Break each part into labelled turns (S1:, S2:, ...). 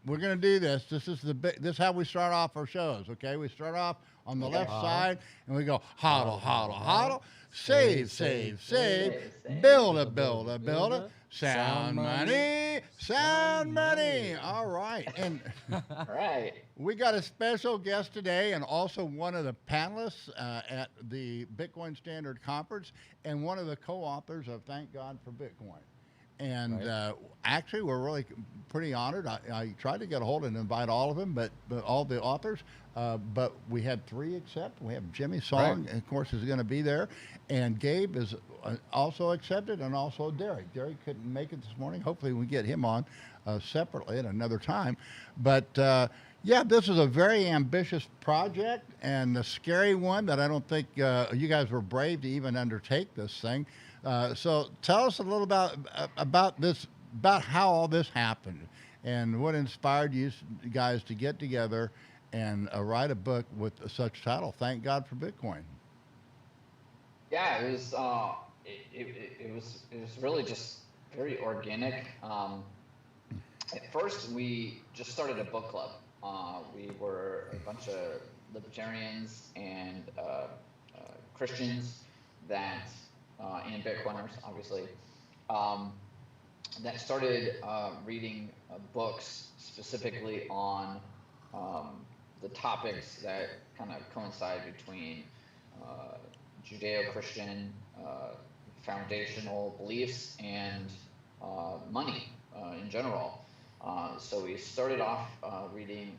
S1: we're gonna do this. This is this is how we start off our shows. Okay, we start off on the
S2: Okay.
S1: left side, and we go hodl, hodl, hodl,
S3: Save,
S1: save,
S3: save,
S1: save, save,
S2: Save, save.
S1: build a,
S3: build a,
S1: build
S3: build a,
S1: a, build
S3: build
S1: a,
S3: a.
S1: sound money, sound
S3: Sound
S1: money.
S3: money.
S1: All right, and
S2: Right.
S1: we got a special guest today, and also one of the panelists at the Bitcoin Standard Conference, and one of the co-authors of Thank God for Bitcoin. And
S3: Right.
S1: actually, we're really pretty honored. I tried to get a hold and invite all of them, but all the authors. But we had three accept. We have Jimmy Song,
S3: Right.
S1: of course, is going to be there, and Gabe is also accepted, and also Derek. Derek couldn't make it this morning. Hopefully, we get him on separately at another time. But yeah, this is a very ambitious project and a scary one that I don't think you guys were brave to even undertake this thing. So tell us a little about this, about how all this happened, and what inspired you guys to get together and write a book with such title. Thank God for Bitcoin.
S2: Yeah, it was. It was really just very organic. At first, we just started a book club. We were a bunch of libertarians and Christians that and Bitcoiners, obviously, um, that started reading books specifically on the topics that kind of coincide between uh, Judeo-Christian foundational beliefs and money in general. So we started off reading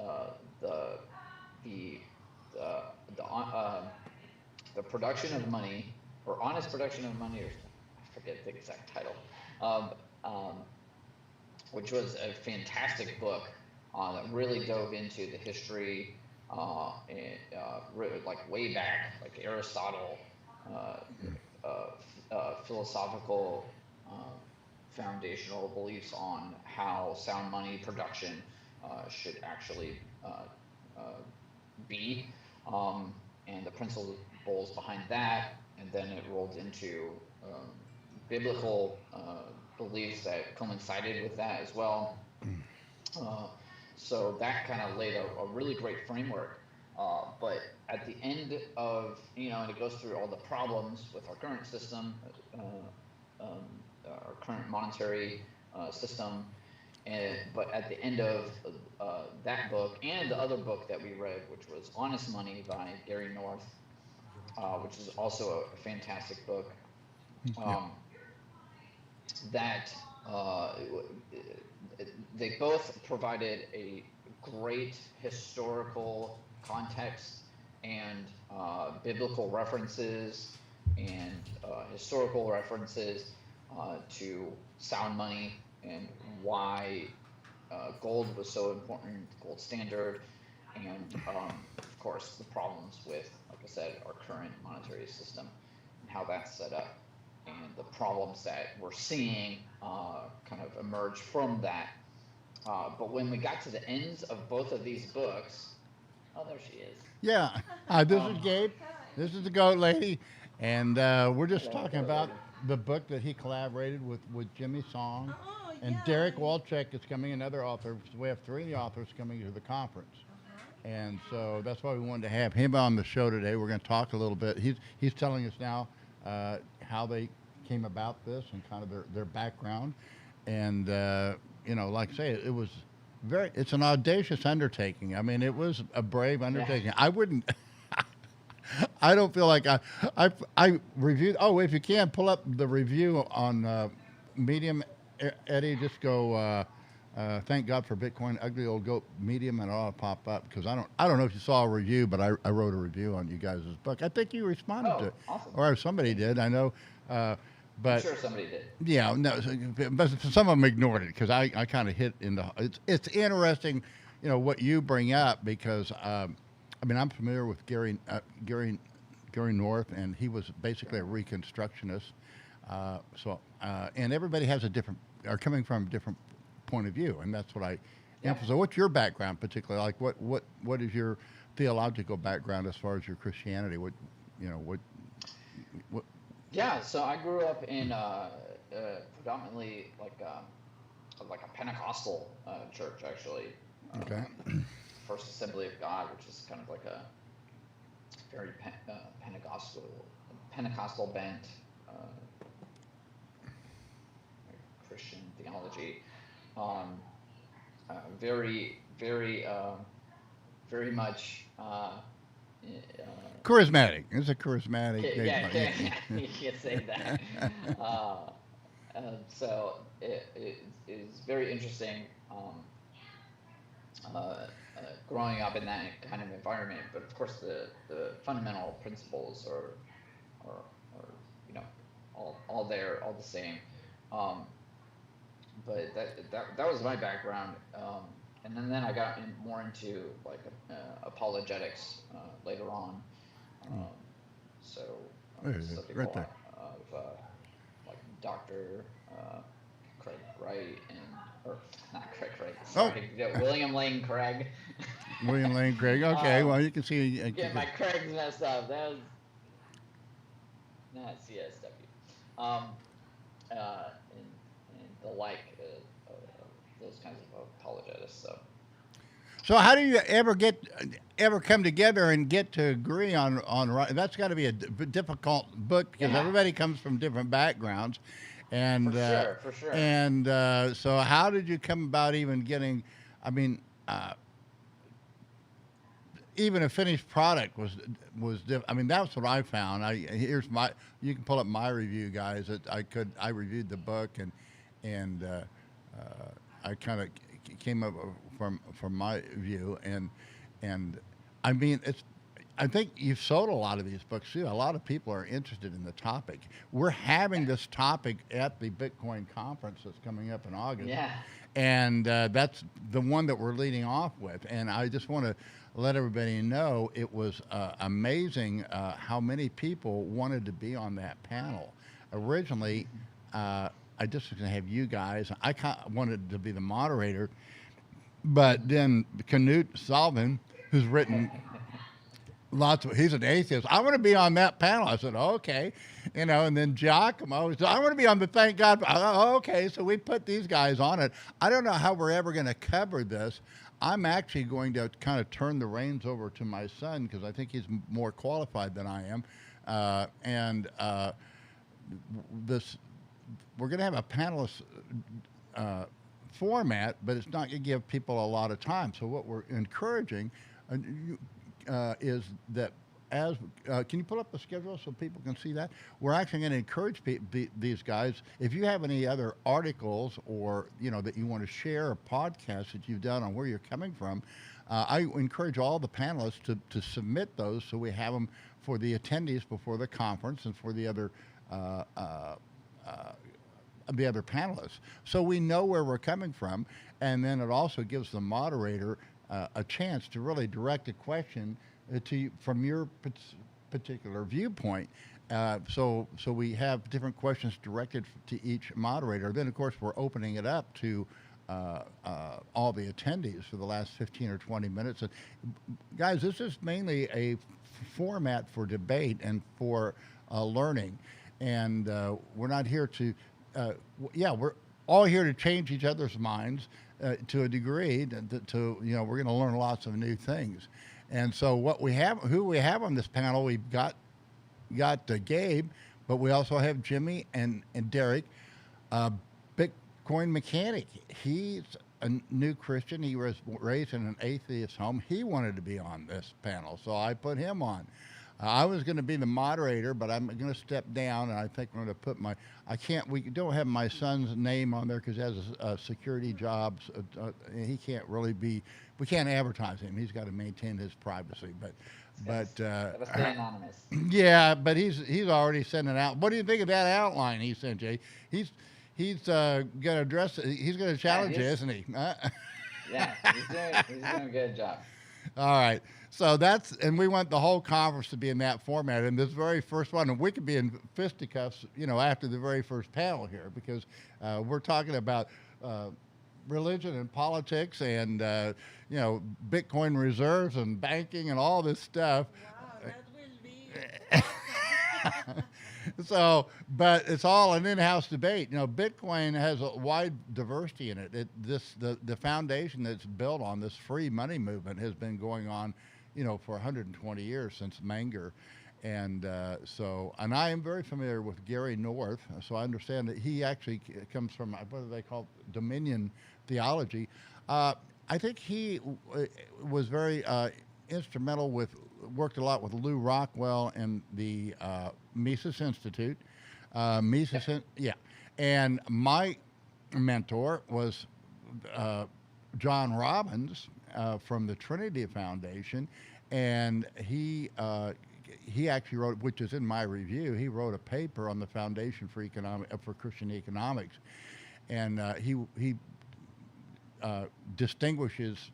S2: the the the the, uh, the production of money, or honest production of money, or I forget the exact title, um, um, which was a fantastic book that really dove into the history, really, like way back, like Aristotle, uh, philosophical foundational beliefs on how sound money production should actually uh, be, and the principles behind that, and then it rolled into biblical beliefs that coincided with that as well. Uh, so that kind of laid a really great framework. But at the end of, and it goes through all the problems with our current system, um, our current monetary system. But at the end of that book, and the other book that we read, which was Honest Money by Gary North, which is also a fantastic book,
S1: Yeah.
S2: um, that they both provided a great historical context and biblical references and historical references to sound money and why gold was so important, the gold standard, and of course the problems with, like I said, our current monetary system and how that's set up, and the problems that we're seeing kind of emerge from that. But when we got to the ends of both of these books, oh, there she is.
S1: Yeah. This is
S2: Um,
S1: Gabe. This is the Goat Lady, and we're just
S2: Hello,
S1: talking
S2: Goat
S1: about
S2: Lady.
S1: the book that he collaborated with Jimmy Song,
S4: Oh,
S1: and
S4: yeah.
S1: Derek Walchek is coming, another author. So we have three authors coming to the conference. And so that's why we wanted to have him on the show today. We're going to talk a little bit. He's telling us now how they came about this and kind of their background. And like I say, it was it's an audacious undertaking. I mean, it was a brave
S2: Yeah.
S1: undertaking. I wouldn't. I don't feel like I reviewed. Oh, if you can pull up the review on Medium, Eddie, just go. Thank God for Bitcoin, ugly old goat Medium, and it ought to pop up because I don't know if you saw a review, but I wrote a review on you guys' book. I think you responded to
S2: Oh,
S1: it,
S2: awesome.
S1: or somebody did. I know,
S2: I'm
S1: but
S2: sure somebody did.
S1: yeah, no, but some of them ignored it because I kind of hit in the. It's interesting, what you bring up because I mean I'm familiar with Gary North, and he was basically a reconstructionist. And everybody has a different, are coming from a different point of view, and that's what I
S2: Yeah.
S1: emphasize. What's your background, particularly? Like, what is your theological background as far as your Christianity? What?
S2: Yeah, so I grew up in predominantly like like a Pentecostal church, actually.
S1: Okay.
S2: First Assembly of God, which is kind of like a very Pentecostal bent Christian theology. Very, very much.
S1: Charismatic. It's a charismatic.
S2: Yeah, you can't say that. Uh, so it is very interesting uh, uh, growing up in that kind of environment. But of course, the fundamental principles are you know all there, all the same. Um, but that was my background. And then I got more into like apologetics later on. So studied a
S1: Right there.
S2: lot of like Dr. Craig Wright or not Craig Wright, sorry, William Lane Craig.
S1: William Lane Craig. Okay, well, you can see.
S2: Get my Craigs messed up. That was not CSW. And the like, those kinds of apologetists.
S1: So how do you ever come together and get to agree on that's got to be a difficult book because
S2: Yeah.
S1: everybody comes from different backgrounds, and
S2: For sure.
S1: and so how did you come about even getting? I mean, even a finished product was I mean, that's what I found. Here's my, you can pull up my review, guys. That I reviewed the book and I kind of came up from my view and I mean it's. I think you've sold a lot of these books too. A lot of people are interested in the topic. We're having this topic at the Bitcoin conference that's coming up in August.
S2: Yeah.
S1: And that's the one that we're leading off with. And I just want to let everybody know it was amazing how many people wanted to be on that panel. Originally, I just was going to have you guys. I wanted to be the moderator, but then Knut Svanholm, who's written he's an atheist. I want to be on that panel. I said, okay, and then Giacomo said, I want to be on the Thank God. Okay, so we put these guys on it. I don't know how we're ever going to cover this. I'm actually going to kind of turn the reins over to my son because I think he's more qualified than I am. We're going to have a panelist format, but it's not going to give people a lot of time. So what we're encouraging is that can you pull up the schedule so people can see that? We're actually going to encourage these guys. If you have any other articles or that you want to share or podcasts that you've done on where you're coming from, I encourage all the panelists to submit those so we have them for the attendees before the conference and for the other panelists, so we know where we're coming from, and then it also gives the moderator a chance to really direct a question from your particular viewpoint. So we have different questions directed to each moderator. Then, of course, we're opening it up to all the attendees for the last 15 or 20 minutes. And guys, this is mainly a format for debate and for learning. And we're not here to, we're all here to change each other's minds to a degree. We're going to learn lots of new things. And so who we have on this panel, we've got Gabe, but we also have Jimmy and Derek, Bitcoin mechanic. He's a new Christian. He was raised in an atheist home. He wanted to be on this panel, so I put him on. I was going to be the moderator, but I'm going to step down, and I think I'm going to put we don't have my son's name on there because he has a security job. He can't really we can't advertise him. He's got to maintain his privacy, but
S2: Gotta stay anonymous.
S1: Yeah, but he's already sent it out. What do you think of that outline he sent, Jay? He's going to address it. He's going to challenge you, isn't he?
S2: Yeah, he's doing a good job.
S1: All right. So and we want the whole conference to be in that format. And this very first one, and we could be in fisticuffs, after the very first panel here, because we're talking about religion and politics and, Bitcoin reserves and banking and all this stuff.
S3: Wow, that will be awesome.
S1: So, but it's all an in-house debate. You know, Bitcoin has a wide diversity in it. The foundation that's built on this free money movement has been going on, you know, for 120 years since Menger, and and I am very familiar with Gary North, so I understand that he actually comes from what do they call Dominion theology. Uh, I think he was very instrumental with worked a lot with Lou Rockwell and the Mises Institute.
S2: Yep.
S1: Yeah, and my mentor was uh, John Robbins from the Trinity Foundation, and he actually wrote, which is in my review, he wrote a paper on the Foundation for for Christian Economics, and he distinguishes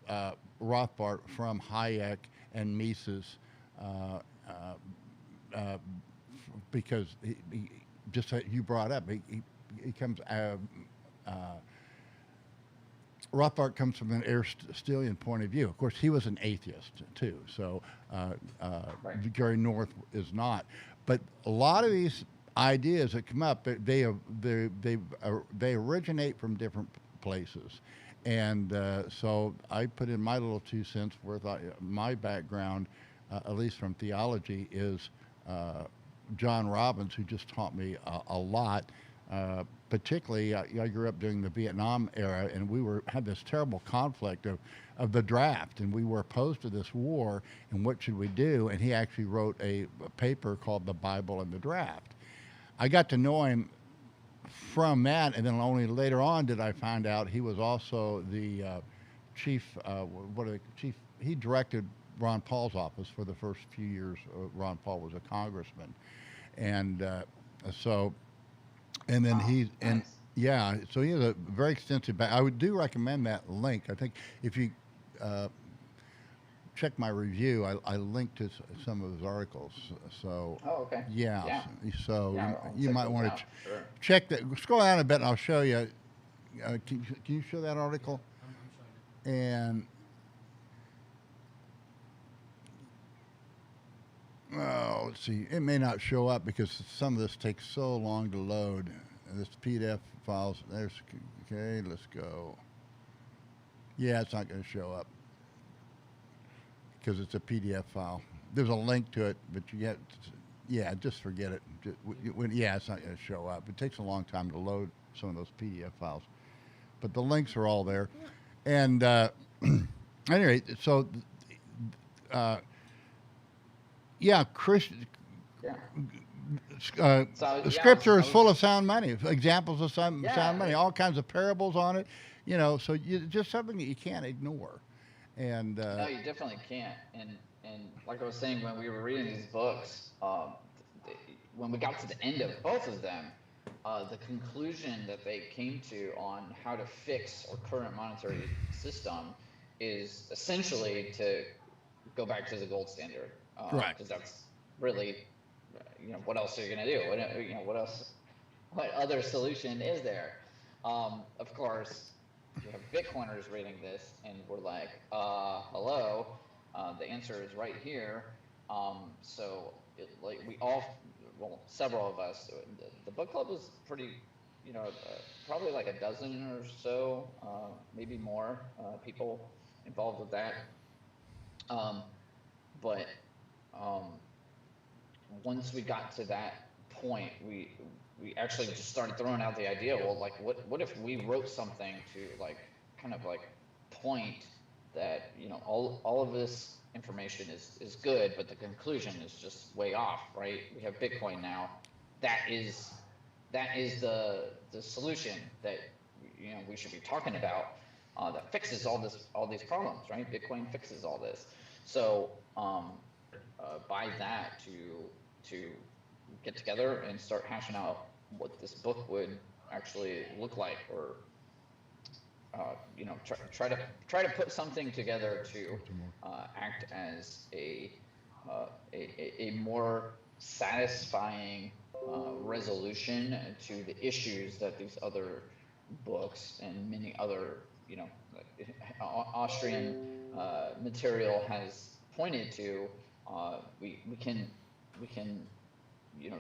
S1: Rothbard from Hayek and Mises uh, uh, uh, because just like you brought up, he comes. Uh, Rothbard comes from an Aristotelian point of view. Of course, he was an atheist too, so
S2: Right.
S1: Gary North is not. But a lot of these ideas that come up, they originate from different places, and so I put in my little 2 cents worth. My background, at least from theology, is John Robbins, who just taught me a lot. Particularly, I grew up during the Vietnam era, and had this terrible conflict of the draft, and we were opposed to this war, and what should we do? And he actually wrote a paper called "The Bible and the Draft." I got to know him from that, and then only later on did I find out he was also the chief. What are the chief? He directed Ron Paul's office for the first few years. Ron Paul was a congressman, and so and then
S2: Oh,
S1: he and
S2: nice.
S1: yeah, so he has a very extensive. I would do recommend that link. I think if you uh, check my review, I linked to some of his articles. So
S2: Oh, okay.
S1: yeah,
S2: Yeah.
S1: so
S2: Yeah, I'll
S1: you
S2: check
S1: might
S2: those
S1: want to
S2: out for sure.
S1: check that. Scroll down a bit, and I'll show you. Can you show that article? And oh, let's see. It may not show up because some of this takes so long to load. This PDF files. There's okay. Let's go. Yeah, it's not going to show up because it's a PDF file. There's a link to it, but you get, yeah, just forget it. Yeah, it's not going to show up. It takes a long time to load some of those PDF files, but the links are all there. And anyway, so uh, yeah, Christian.
S2: Yeah. So yeah,
S1: Scripture
S2: I
S1: is full
S2: was
S1: of sound money, examples of sound
S2: yeah.
S1: money, all kinds of parables on it. You know, so just something that you can't ignore. And
S2: No, you definitely can't. And like I was saying, when we were reading these books, when we got to the end of both of them, the conclusion that they came to on how to fix our current monetary system is essentially to go back to the gold standard,
S1: right,
S2: because that's really, what else are you gonna do? What else? What other solution is there? Of course, you have Bitcoiners reading this, and we're like, hello, the answer is right here. Like we all, well, several of us, the book club was pretty, probably like a dozen or so, maybe more people involved with that. Um, but um, once we got to that point, we actually just started throwing out the idea. Well, like, what if we wrote something to like kind of like point that all of this information is good, but the conclusion is just way off, right? We have Bitcoin now. That is the solution that we should be talking about. That fixes all these problems, right? Bitcoin fixes all this. So by that to get together and start hashing out what this book would actually look like, or try to put something together to act as a more satisfying resolution to the issues that these other books and many other Austrian material has pointed to. We can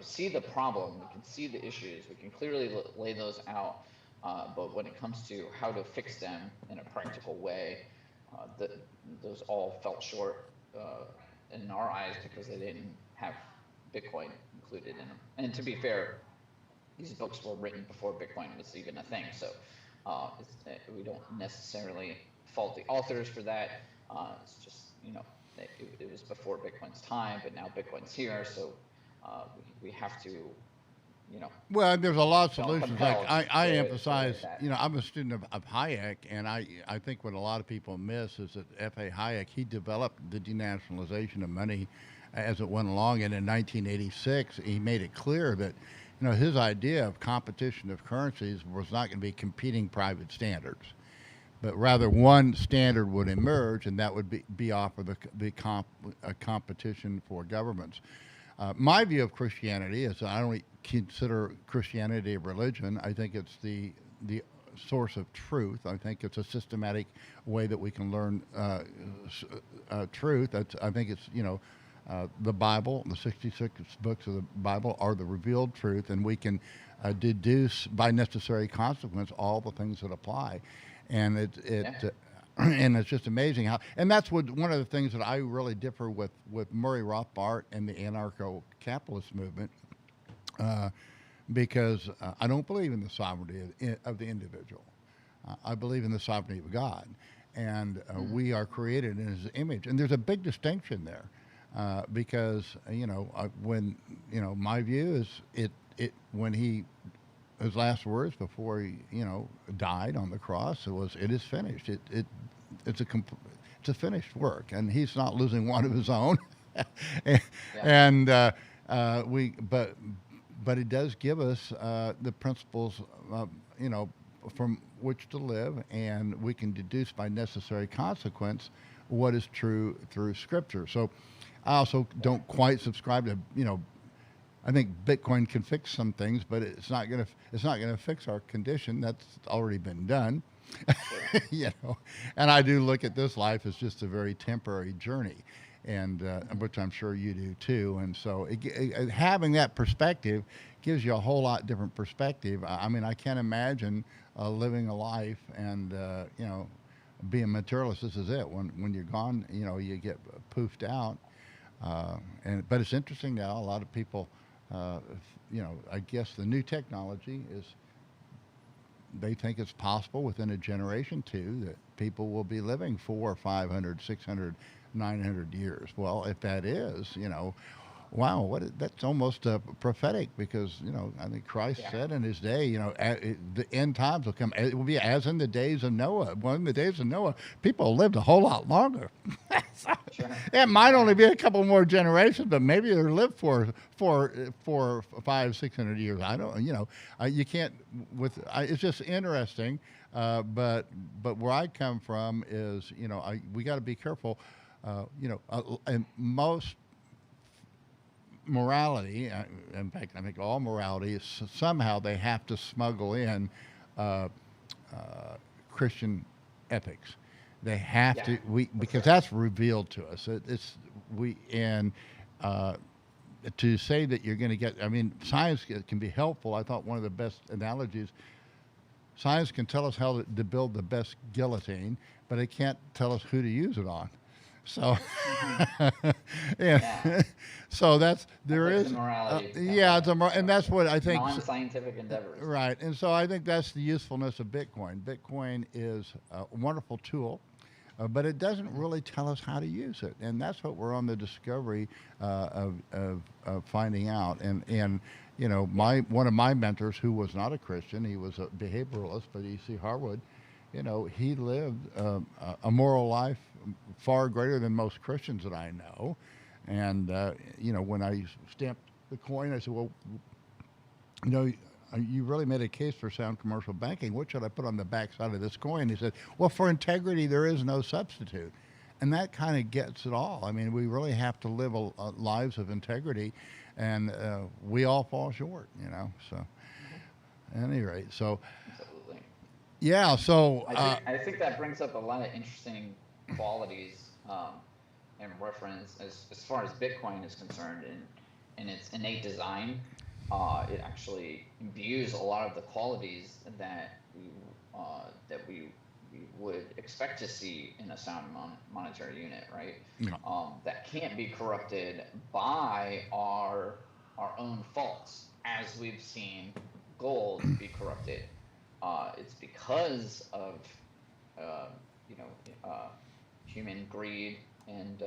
S2: see the problem, we can see the issues, we can clearly lay those out. But when it comes to how to fix them in a practical way, those all fell short in our eyes because they didn't have Bitcoin included in them. And to be fair, these books were written before Bitcoin was even a thing, so we don't necessarily fault the authors for that. It's just it was before Bitcoin's time, but now Bitcoin's here, so we have to
S1: Well, there's a lot of
S2: felt
S1: solutions. Like
S2: compelled
S1: I
S2: to
S1: emphasize,
S2: write that.
S1: I'm a student of Hayek, and I think what a lot of people miss is that F.A. Hayek, he developed the denationalization of money as it went along, and in 1986, he made it clear that, his idea of competition of currencies was not going to be competing private standards, but rather one standard would emerge, and that would be offer a competition for governments. My view of Christianity is that I don't consider Christianity a religion. I think it's the source of truth. I think it's a systematic way that we can learn truth. I think it's the Bible, the 66 books of the Bible are the revealed truth, and we can deduce by necessary consequence all the things that apply. And and it's just amazing how, and that's one of the things that I really differ with Murray Rothbard and the anarcho-capitalist movement, because I don't believe in the sovereignty of the individual. I believe in the sovereignty of God, and we are created in His image. And there's a big distinction there, because when my view is when his last words before he died on the cross, it is finished. It's a finished work, and he's not losing one of his own. And but it does give us the principles, from which to live, and we can deduce by necessary consequence what is true through Scripture. So I also don't quite subscribe to I think Bitcoin can fix some things, but it's not gonna fix our condition. That's already been done. And I do look at this life as just a very temporary journey, and which I'm sure you do too. And so having that perspective gives you a whole lot different perspective. I mean, I can't imagine living a life and being materialist. This is it. When you're gone, you get poofed out. But it's interesting now. A lot of people, I guess the new technology is. They think it's possible within a generation too that people will be living 400, 500, 600, 900 years. Well, if that is, wow, that's almost prophetic, because I think Christ said in His day, the end times will come. It will be as in the days of Noah. Well, in the days of Noah, people lived a whole lot longer.
S2: Sure.
S1: It might only be a couple more generations, but maybe they'll live for 500, 600 years. I don't, you can't. It's just interesting. But where I come from is, we got to be careful. And most morality, in fact, I think all morality is somehow they have to smuggle in Christian ethics. They have to, because that's revealed to us. To say that you're going to get, I mean, science can be helpful. I thought one of the best analogies, science can tell us how to build the best guillotine, but it can't tell us who to use it on. So, so there is, and that's what I think.
S2: Non-scientific endeavors.
S1: Right, and so I think that's the usefulness of Bitcoin. Bitcoin is a wonderful tool, but it doesn't really tell us how to use it, and that's what we're on the discovery of finding out. And one of my mentors, who was not a Christian, he was a behavioralist, but E.C. Harwood, he lived a moral life far greater than most Christians that I know. And, when I stamped the coin, I said, well, you really made a case for sound commercial banking. What should I put on the back side of this coin? He said, well, for integrity, there is no substitute. And that kind of gets it all. I mean, we really have to live lives of integrity, and we all fall short, So, at any rate, so.
S2: Absolutely.
S1: Yeah, so.
S2: I think that brings up a lot of interesting qualities and reference as far as Bitcoin is concerned. And in its innate design, it actually imbues a lot of the qualities that we would expect to see in a sound monetary unit, right?
S1: Yeah.
S2: That can't be corrupted by our own faults, as we've seen gold be corrupted. It's because of uh, you know human greed and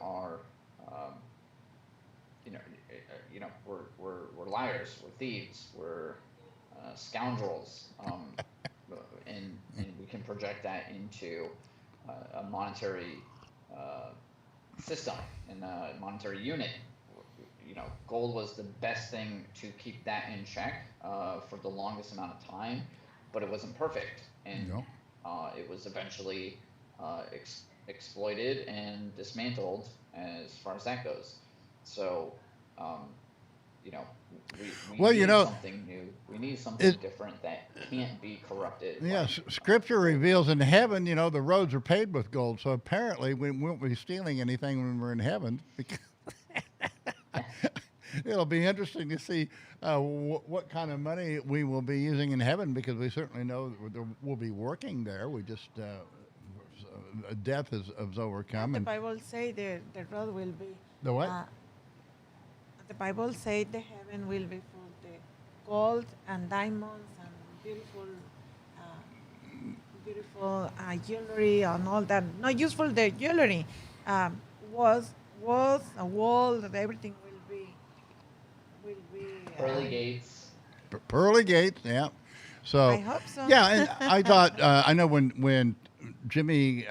S2: our um, you know we're liars, we're thieves, we're scoundrels, and we can project that into a monetary uh, system and a monetary unit. Gold was the best thing to keep that in check for the longest amount of time, but it wasn't perfect, and
S1: No.
S2: it was eventually exploited and dismantled as far as that goes. So, um, you know, we
S1: Well,
S2: need something new. We need something
S1: it,
S2: different that can't be corrupted.
S1: yeah,
S2: Like,
S1: Scripture
S2: gold.
S1: reveals in heaven, the roads are paved with gold. So apparently, we won't be stealing anything when we're in heaven. Because it'll be interesting to see what kind of money we will be using in heaven, because we certainly know that we'll be working there. We just death is
S3: Yeah,
S1: overcome,
S3: the
S1: and
S3: Bible say the road will be.
S1: the what?
S3: Uh, the Bible say the heaven will be full the gold and diamonds and beautiful jewelry and all that. Not useful the jewelry. Um, was a wall that everything will be.
S2: Pearly gates.
S1: Pearly gates, yeah.
S3: I
S1: So,
S3: hope so.
S1: yeah, and I thought I know when Jimmy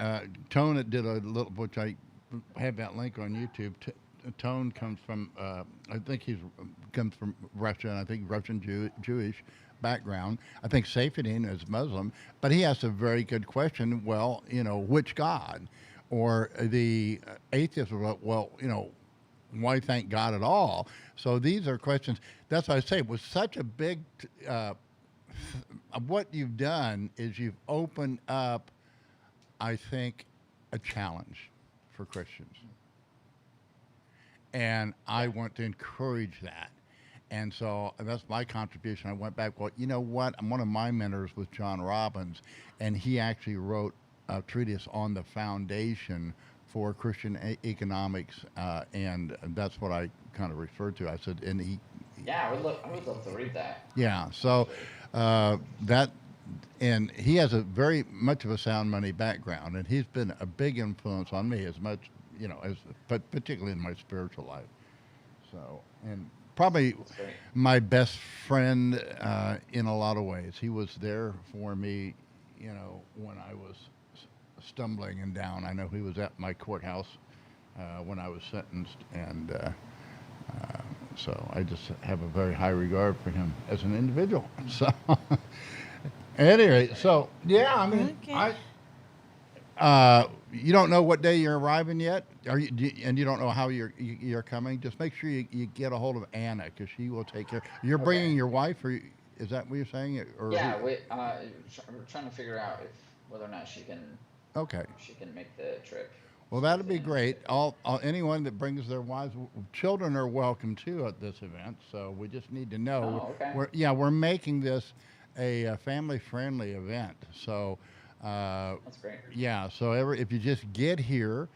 S1: Tone did a little, which I have that link on YouTube. Tone comes from I think he's comes from Russia, and I think Russian Jewish background. I think Saifedean is Muslim, but he asked a very good question. Well, which God? Or the atheist was, well, why thank God at all? So these are questions. That's why I say, with such a big, what you've done is you've opened up, I think, a challenge for Christians. And I
S2: Yeah.
S1: want to encourage that. And so that's my contribution. I went back, well, you know what? One of my mentors was John Robbins, and he actually wrote a treatise on the foundation for Christian economics, and that's what I kind of referred to. I said, and
S2: Yeah, I would love to read that,
S1: yeah, so
S2: actually.
S1: that, and he has a very much of a sound money background, and he's been a big influence on me as much, as, but particularly in my spiritual life. So, and probably
S2: That's great.
S1: my best friend in a lot of ways. He was there for me, when I was stumbling and down. I know he was at my courthouse when I was sentenced, and so I just have a very high regard for him as an individual. So, at any
S2: That's
S1: rate,
S2: great.
S1: so yeah, I mean,
S3: Okay.
S1: you don't know what day you're arriving yet, and you don't know how you're coming. Just make sure you get a hold of Anna, because she will take care. You're
S2: Okay.
S1: bringing your wife, or is that what you're saying, or who?
S2: Yeah, we're trying to figure out if whether or not
S1: Okay.
S2: she can make the trip.
S1: Well,
S2: She's
S1: that'd be
S2: in.
S1: great. Anyone that brings their wives, children are welcome too at this event. So we just need to know.
S2: Oh, okay.
S1: We're making this a family-friendly event. So,
S2: That's great.
S1: yeah. So if you just get here,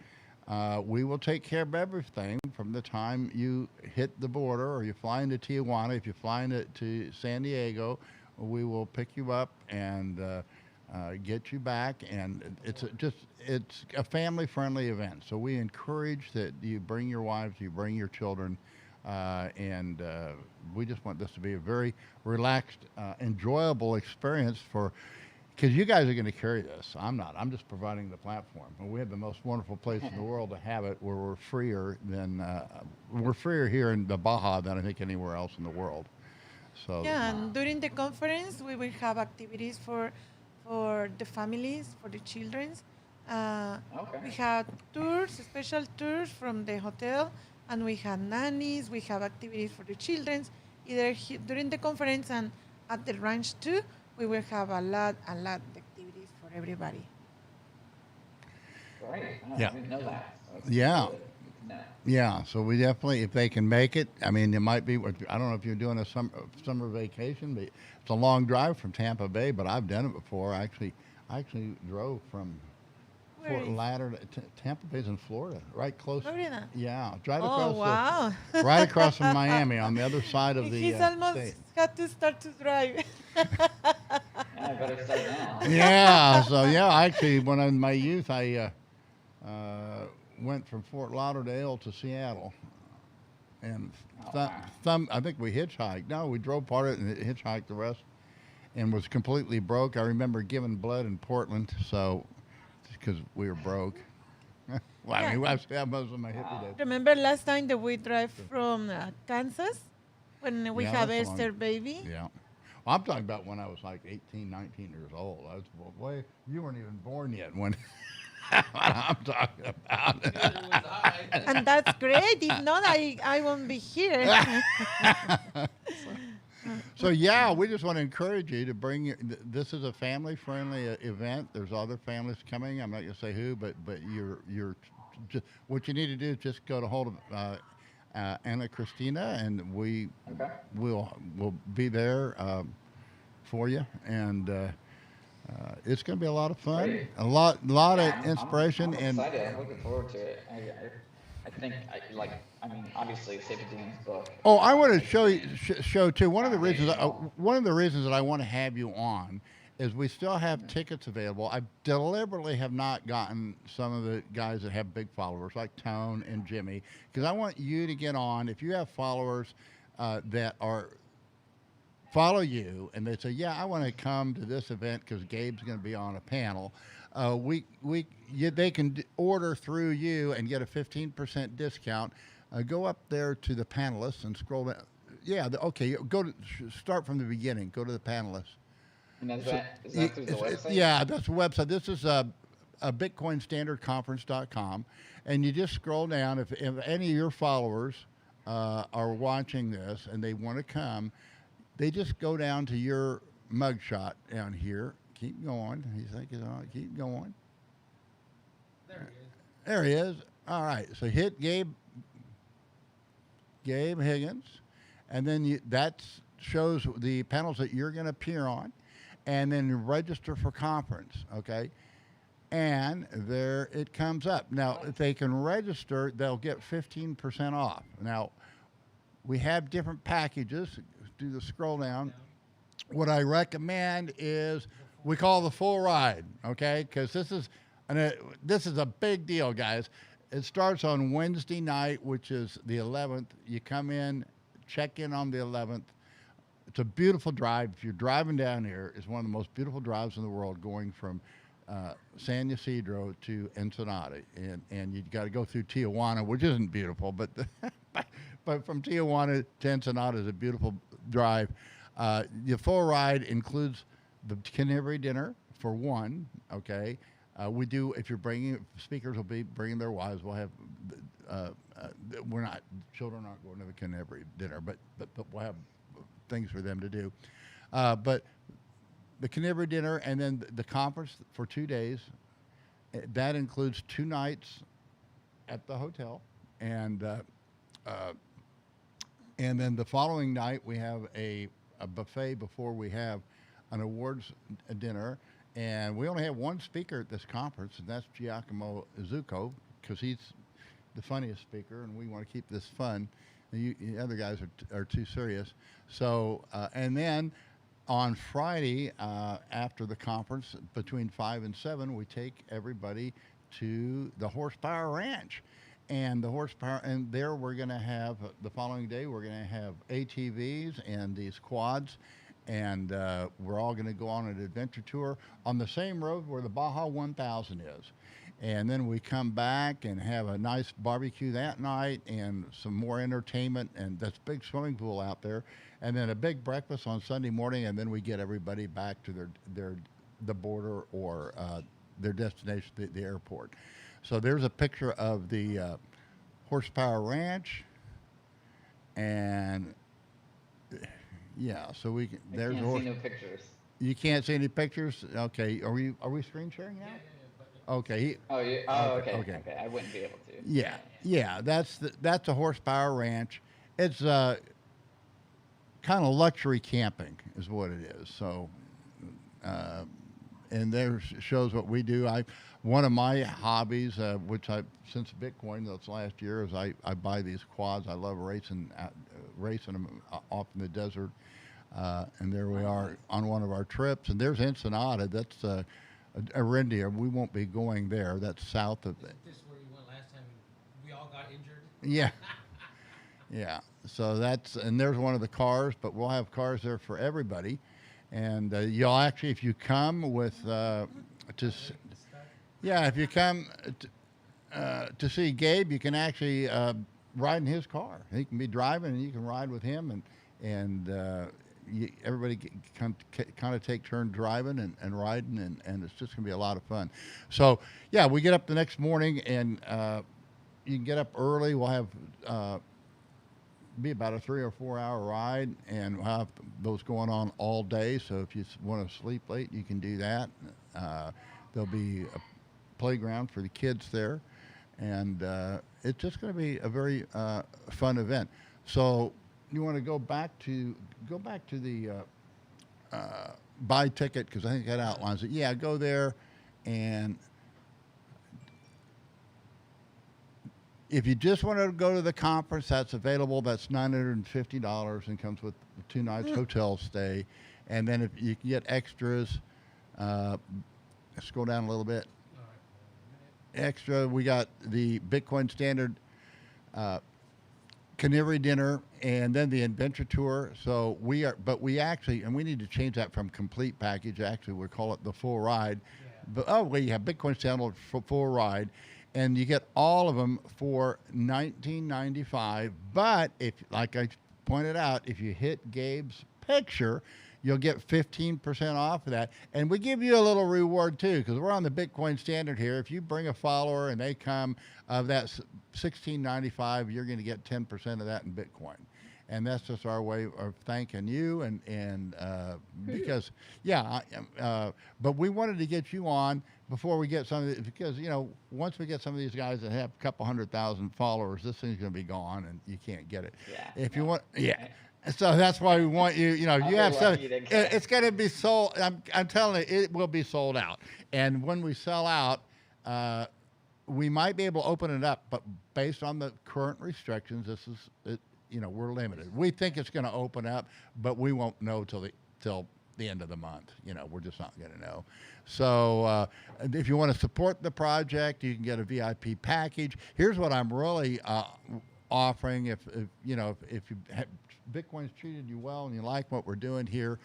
S1: we will take care of everything from the time you hit the border, or you fly into Tijuana. If you fly to San Diego, we will pick you up and get you back. And it's a family-friendly event. So we encourage that you bring your wives, you bring your children, and we just want this to be a very relaxed, enjoyable experience for. Because you guys are going to carry this. I'm not. I'm just providing the platform. And we have the most wonderful place in the world to have it, where we're freer here in the Baja than I think anywhere else in the world. So,
S3: Yeah,
S2: Uh,
S3: and during the conference, we will have activities for the families, for the children. We
S2: okay.
S3: have tours, special tours from the hotel, and we have nannies. We have activities for the children, either during the conference and at the ranch too. We will have a lot of activities for everybody.
S2: Great. Oh, I
S1: yeah,
S2: didn't know that. So that's
S1: yeah.
S2: good. No.
S1: Yeah, so we definitely, if they can make it, I mean, it might be, I don't know if you're doing a summer vacation, but it's a long drive from Tampa Bay, but I've done it before. I actually drove from
S3: Where
S1: Fort
S3: is
S1: Lauderdale to Tampa Bay's in Florida, right close.
S3: Florida?
S1: Yeah, it's right
S3: Oh,
S1: across
S3: wow.
S1: right across from Miami on the other side of the
S3: He's almost
S1: state.
S3: had to start to drive.
S2: Yeah, I better start now.
S1: Yeah, so yeah, actually, when in my youth, I went from Fort Lauderdale to Seattle, and
S2: Oh, wow.
S1: I think we hitchhiked. No, we drove part of it and hitchhiked the rest, and was completely broke. I remember giving blood in Portland, so because we were broke. Well, I
S3: Yeah.
S1: mean, I had most of my hippie
S2: Wow.
S1: days.
S3: Remember last time that we drive from Kansas when we
S1: Yeah,
S3: have
S1: that's a long-
S3: Esther baby?
S1: Yeah. Well, I'm talking about when I was like 18, 19 years old. I was, boy, you weren't even born yet when what I'm talking about.
S4: Neither was I.
S3: And that's great. If not, I won't be here.
S1: So yeah, we just want to encourage you to bring this is a family-friendly event. There's other families coming. I'm not going to say who, but you're just, what you need to do is just go to hold of Anna Christina, and
S2: Okay.
S1: we'll be there for you, and it's going to be a lot of fun,
S2: Great.
S1: a lot
S2: Yeah,
S1: of inspiration,
S2: I'm
S1: and
S2: excited. I'm looking forward to it. I think, I mean, obviously, Saifedean's book.
S1: oh, I want to
S2: has
S1: show you
S2: been
S1: show too. One of the reasons
S2: foundational.
S1: that I want to have you on is we still have tickets available. I deliberately have not gotten some of the guys that have big followers like Tone and Jimmy because I want you to get on. If you have followers that are follow you and they say, yeah, I want to come to this event because Gabe's going to be on a panel. They can order through you and get a 15% discount. Go up there to the panelists and scroll down. Yeah, okay. Start from the beginning. Go to the panelists.
S2: And is
S1: So,
S2: that through the website?
S1: yeah, that's the website. This is a BitcoinStandardConference.com, and you just scroll down. If any of your followers are watching this and they want to come, they just go down to your mugshot down here. Keep going. He's thinking, keep going.
S4: There he is.
S1: There he is. All right. So hit Gabe Higgins, and then that shows the panels that you're going to appear on, and then register for conference. Okay. And there it comes up. Now, if they can register, they'll get 15% off. Now, we have different packages. Do the scroll down. What I recommend is we call the full ride, okay? Because this is a big deal, guys. It starts on Wednesday night, which is the 11th. You come in, check in on the 11th. It's a beautiful drive. If you're driving down here, it's one of the most beautiful drives in the world, going from San Ysidro to Ensenada, and you got to go through Tijuana, which isn't beautiful, but but from Tijuana to Ensenada is a beautiful drive. The full ride includes the Canary dinner for one. Okay, we do. If you're bringing speakers, will be bringing their wives. We'll have. Children aren't going to the Canary dinner, but we'll have things for them to do. But the Canary dinner and then the conference for 2 days. That includes 2 nights at the hotel, and then the following night we have a buffet before we have an awards dinner. And we only have one speaker at this conference, and that's Giacomo Zucco, because he's the funniest speaker, and we want to keep this fun. The other guys are too serious. So, and then on Friday, after the conference, between 5 and 7, we take everybody to the Horsepower Ranch. And there we're going to have, the following day, we're going to have ATVs and these quads. And we're all going to go on an adventure tour on the same road where the Baja 1000 is. And then we come back and have a nice barbecue that night and some more entertainment, and that's big swimming pool out there. And then a big breakfast on Sunday morning, and then we get everybody back to the border or their destination, the airport. So there's a picture of the Horsepower Ranch, and yeah, so we can,
S2: I
S1: there's
S2: can't
S1: horse.
S2: see no pictures.
S1: You can't see any pictures. Okay, are we screen sharing now?
S4: Yeah, but
S1: Okay.
S2: Oh, yeah. Oh,
S1: Okay.
S2: okay.
S1: Okay.
S2: Okay. I wouldn't be able to.
S1: Yeah. Yeah. That's a horsepower ranch. It's kind of luxury camping is what it is. So, uh, and there shows what we do. One of my hobbies, which I since Bitcoin that's last year, is I buy these quads. I love racing them off in the desert. And there we are on one of our trips. And there's Ensenada. That's Arindia. We won't be going there. That's south of it.
S4: This is where you went last time. We all got injured.
S1: Yeah. Yeah. So and there's one of the cars, but we'll have cars there for everybody. And you'll actually, if you come with, if you come to see Gabe, you can actually ride in his car. He can be driving, and you can ride with him, and everybody kind of take turns driving and riding, and it's just going to be a lot of fun. So, yeah, we get up the next morning, and you can get up early. We'll have be about a 3 or 4 hour ride, and we'll have those going on all day. So if you want to sleep late, you can do that. There'll be a playground for the kids there, and it's just going to be a very fun event. So you want to go back to the buy ticket, because I think that outlines it. Yeah, go there, and if you just want to go to the conference, that's available. That's $950 and comes with 2 nights hotel stay. And then if you can get extras, scroll down a little bit. Extra, we got the Bitcoin Standard Canary dinner, and then the adventure tour. So we actually, and we need to change that from complete package. Actually, we call it the full ride.
S4: Yeah.
S1: But we have Bitcoin Standard full ride, and you get all of them for $19.95. But if, like I pointed out, if you hit Gabe's picture, you'll get 15% off of that. And we give you a little reward too, because we're on the Bitcoin Standard here. If you bring a follower and they come of that $16.95, you're going to get 10% of that in Bitcoin. And that's just our way of thanking you, and because but we wanted to get you on before we get some of the, because once we get some of these guys that have a couple 100,000 followers, this thing's going to be gone and you can't get it.
S2: Yeah.
S1: If you want, yeah. So that's why we want you. You have some. It's going to be sold. I'm telling you, it will be sold out. And when we sell out, we might be able to open it up, but based on the current restrictions, this is it. We're limited. We think it's going to open up, but we won't know till the end of the month. We're just not going to know. So if you want to support the project, you can get a VIP package. Here's what I'm really offering. If Bitcoin's treated you well and you like what we're doing here,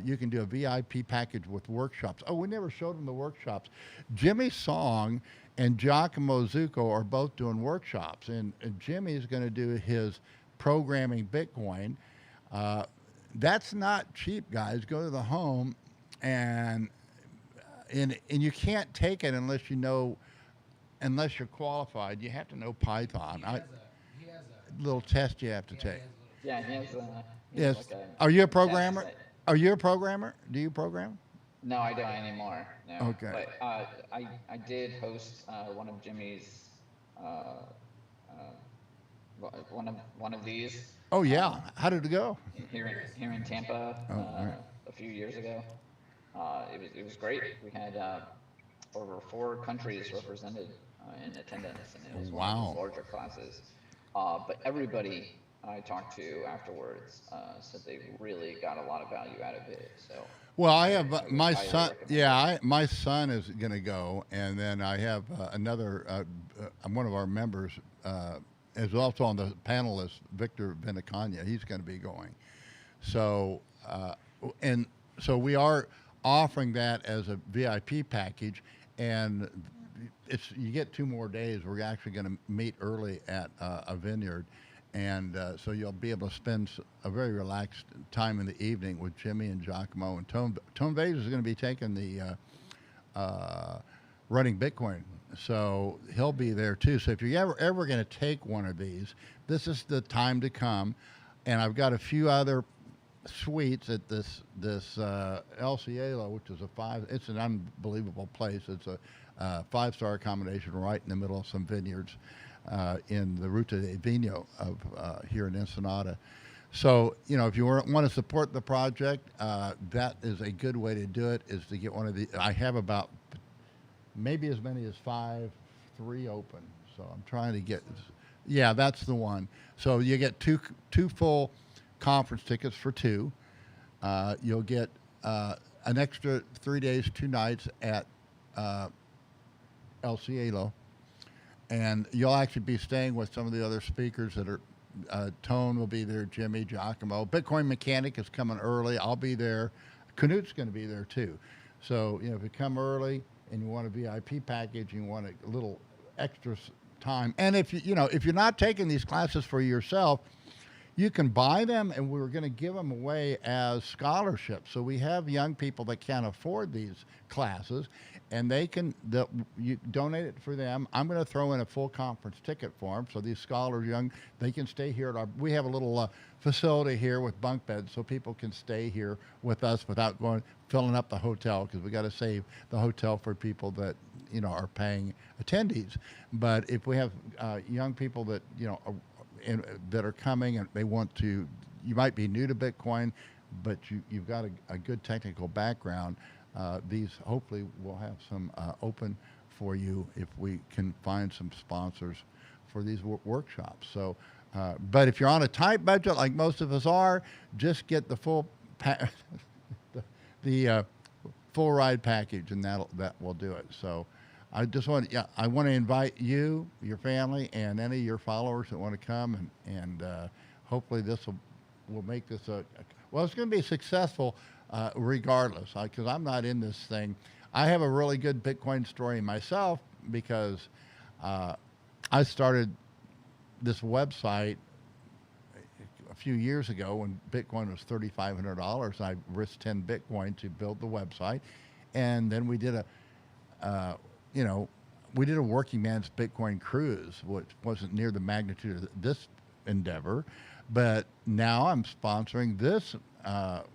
S1: you can do a VIP package with workshops. Oh, we never showed them the workshops. Jimmy Song and Giacomo Zucco are both doing workshops, and Jimmy's going to do his programming Bitcoin. That's not cheap, guys. Go to the home, and you can't take it unless you're qualified. You have to know Python.
S4: He has a
S1: Little test you have to take.
S2: Yeah, he has
S1: Yes.
S2: like a
S1: Are you a
S2: test
S1: programmer?
S2: site.
S1: Are you a programmer? Do you program?
S2: No, I don't anymore. No.
S1: Okay.
S2: But I did host one of Jimmy's one of these
S1: Oh yeah. How did it go?
S2: here in Tampa
S1: right.
S2: a few years ago. It was great. We had over 4 countries represented in attendance, and it was one of
S1: Wow.
S2: those larger classes. But everybody I talked to afterwards said they really got a lot of value out of it. So.
S1: Well, I have my
S2: highly
S1: son.
S2: recommend
S1: Yeah, my son is going to go, and then I have another one of our members is also on the panel is Victor Venacagna. He's going to be going. So so we are offering that as a VIP package, and you get 2 more days. We're actually going to meet early at a vineyard. And so you'll be able to spend a very relaxed time in the evening with Jimmy and Giacomo. And Tone Vase is going to be taking the running Bitcoin. So he'll be there too. So if you're ever going to take one of these, this is the time to come. And I've got a few other suites at this El, which is it's an unbelievable place. It's a 5-star accommodation right in the middle of some vineyards in the Ruta de Vino of here in Ensenada. So, if you want to support the project, that is a good way to do it, is to get one of the, I have about maybe as many as 3 open. So I'm trying to get, yeah, that's the one. So you get two full conference tickets for 2. You'll get an extra 3 days, 2 nights at El Cielo, and you'll actually be staying with some of the other speakers that are. Tone will be there, Jimmy, Giacomo. Bitcoin Mechanic is coming early. I'll be there. Knut's going to be there too. So, if you come early and you want a VIP package, you want a little extra time. And if if you're not taking these classes for yourself, you can buy them, and we're going to give them away as scholarships. So we have young people that can't afford these classes, and you donate it for them. I'm going to throw in a full conference ticket for them. So these scholars, they can stay here we have a little facility here with bunk beds, so people can stay here with us without filling up the hotel, because we got to save the hotel for people that are paying attendees. But if we have young people that that are coming and they want to, you might be new to Bitcoin, but you've got a good technical background. These hopefully will have some open for you if we can find some sponsors for these workshops. So, but if you're on a tight budget like most of us are, just get the full the full ride package, and that will do it. So, I want to invite you, your family, and any of your followers that want to come, and hopefully this will make this it's going to be successful regardless, because I'm not in this thing. I have a really good Bitcoin story myself, because I started this website a few years ago when Bitcoin was $3,500. I risked 10 Bitcoin to build the website, and then we did we did a working man's Bitcoin cruise, which wasn't near the magnitude of this endeavor, but now I'm sponsoring this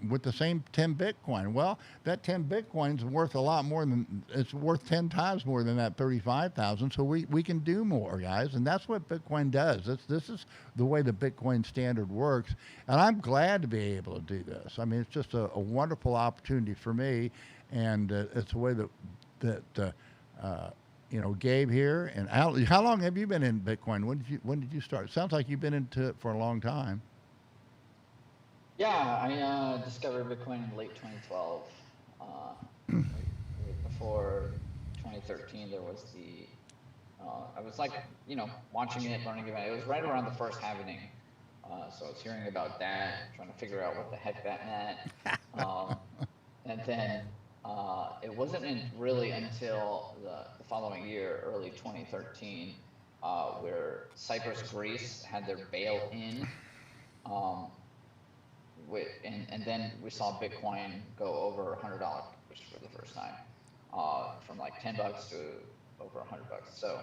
S1: with the same 10 Bitcoin. Well, that 10 Bitcoin's worth a lot more it's worth 10 times more than that 35,000. So we can do more, guys. And that's what Bitcoin does. This is the way the Bitcoin standard works. And I'm glad to be able to do this. I mean, it's just a wonderful opportunity for me. And it's a way that Gabe here, and how long have you been in Bitcoin? When did you start? It sounds like you've been into it for a long time.
S2: Yeah, I discovered Bitcoin in late 2012. Before 2013, there was I was like, watching it, learning about it. It was right around the first halvening. So I was hearing about that, trying to figure out what the heck that meant. And then it wasn't really until the following year, early 2013, where Cyprus, Greece had their bail-in, and then we saw Bitcoin go over $100 for the first time, from like $10 to over $100. So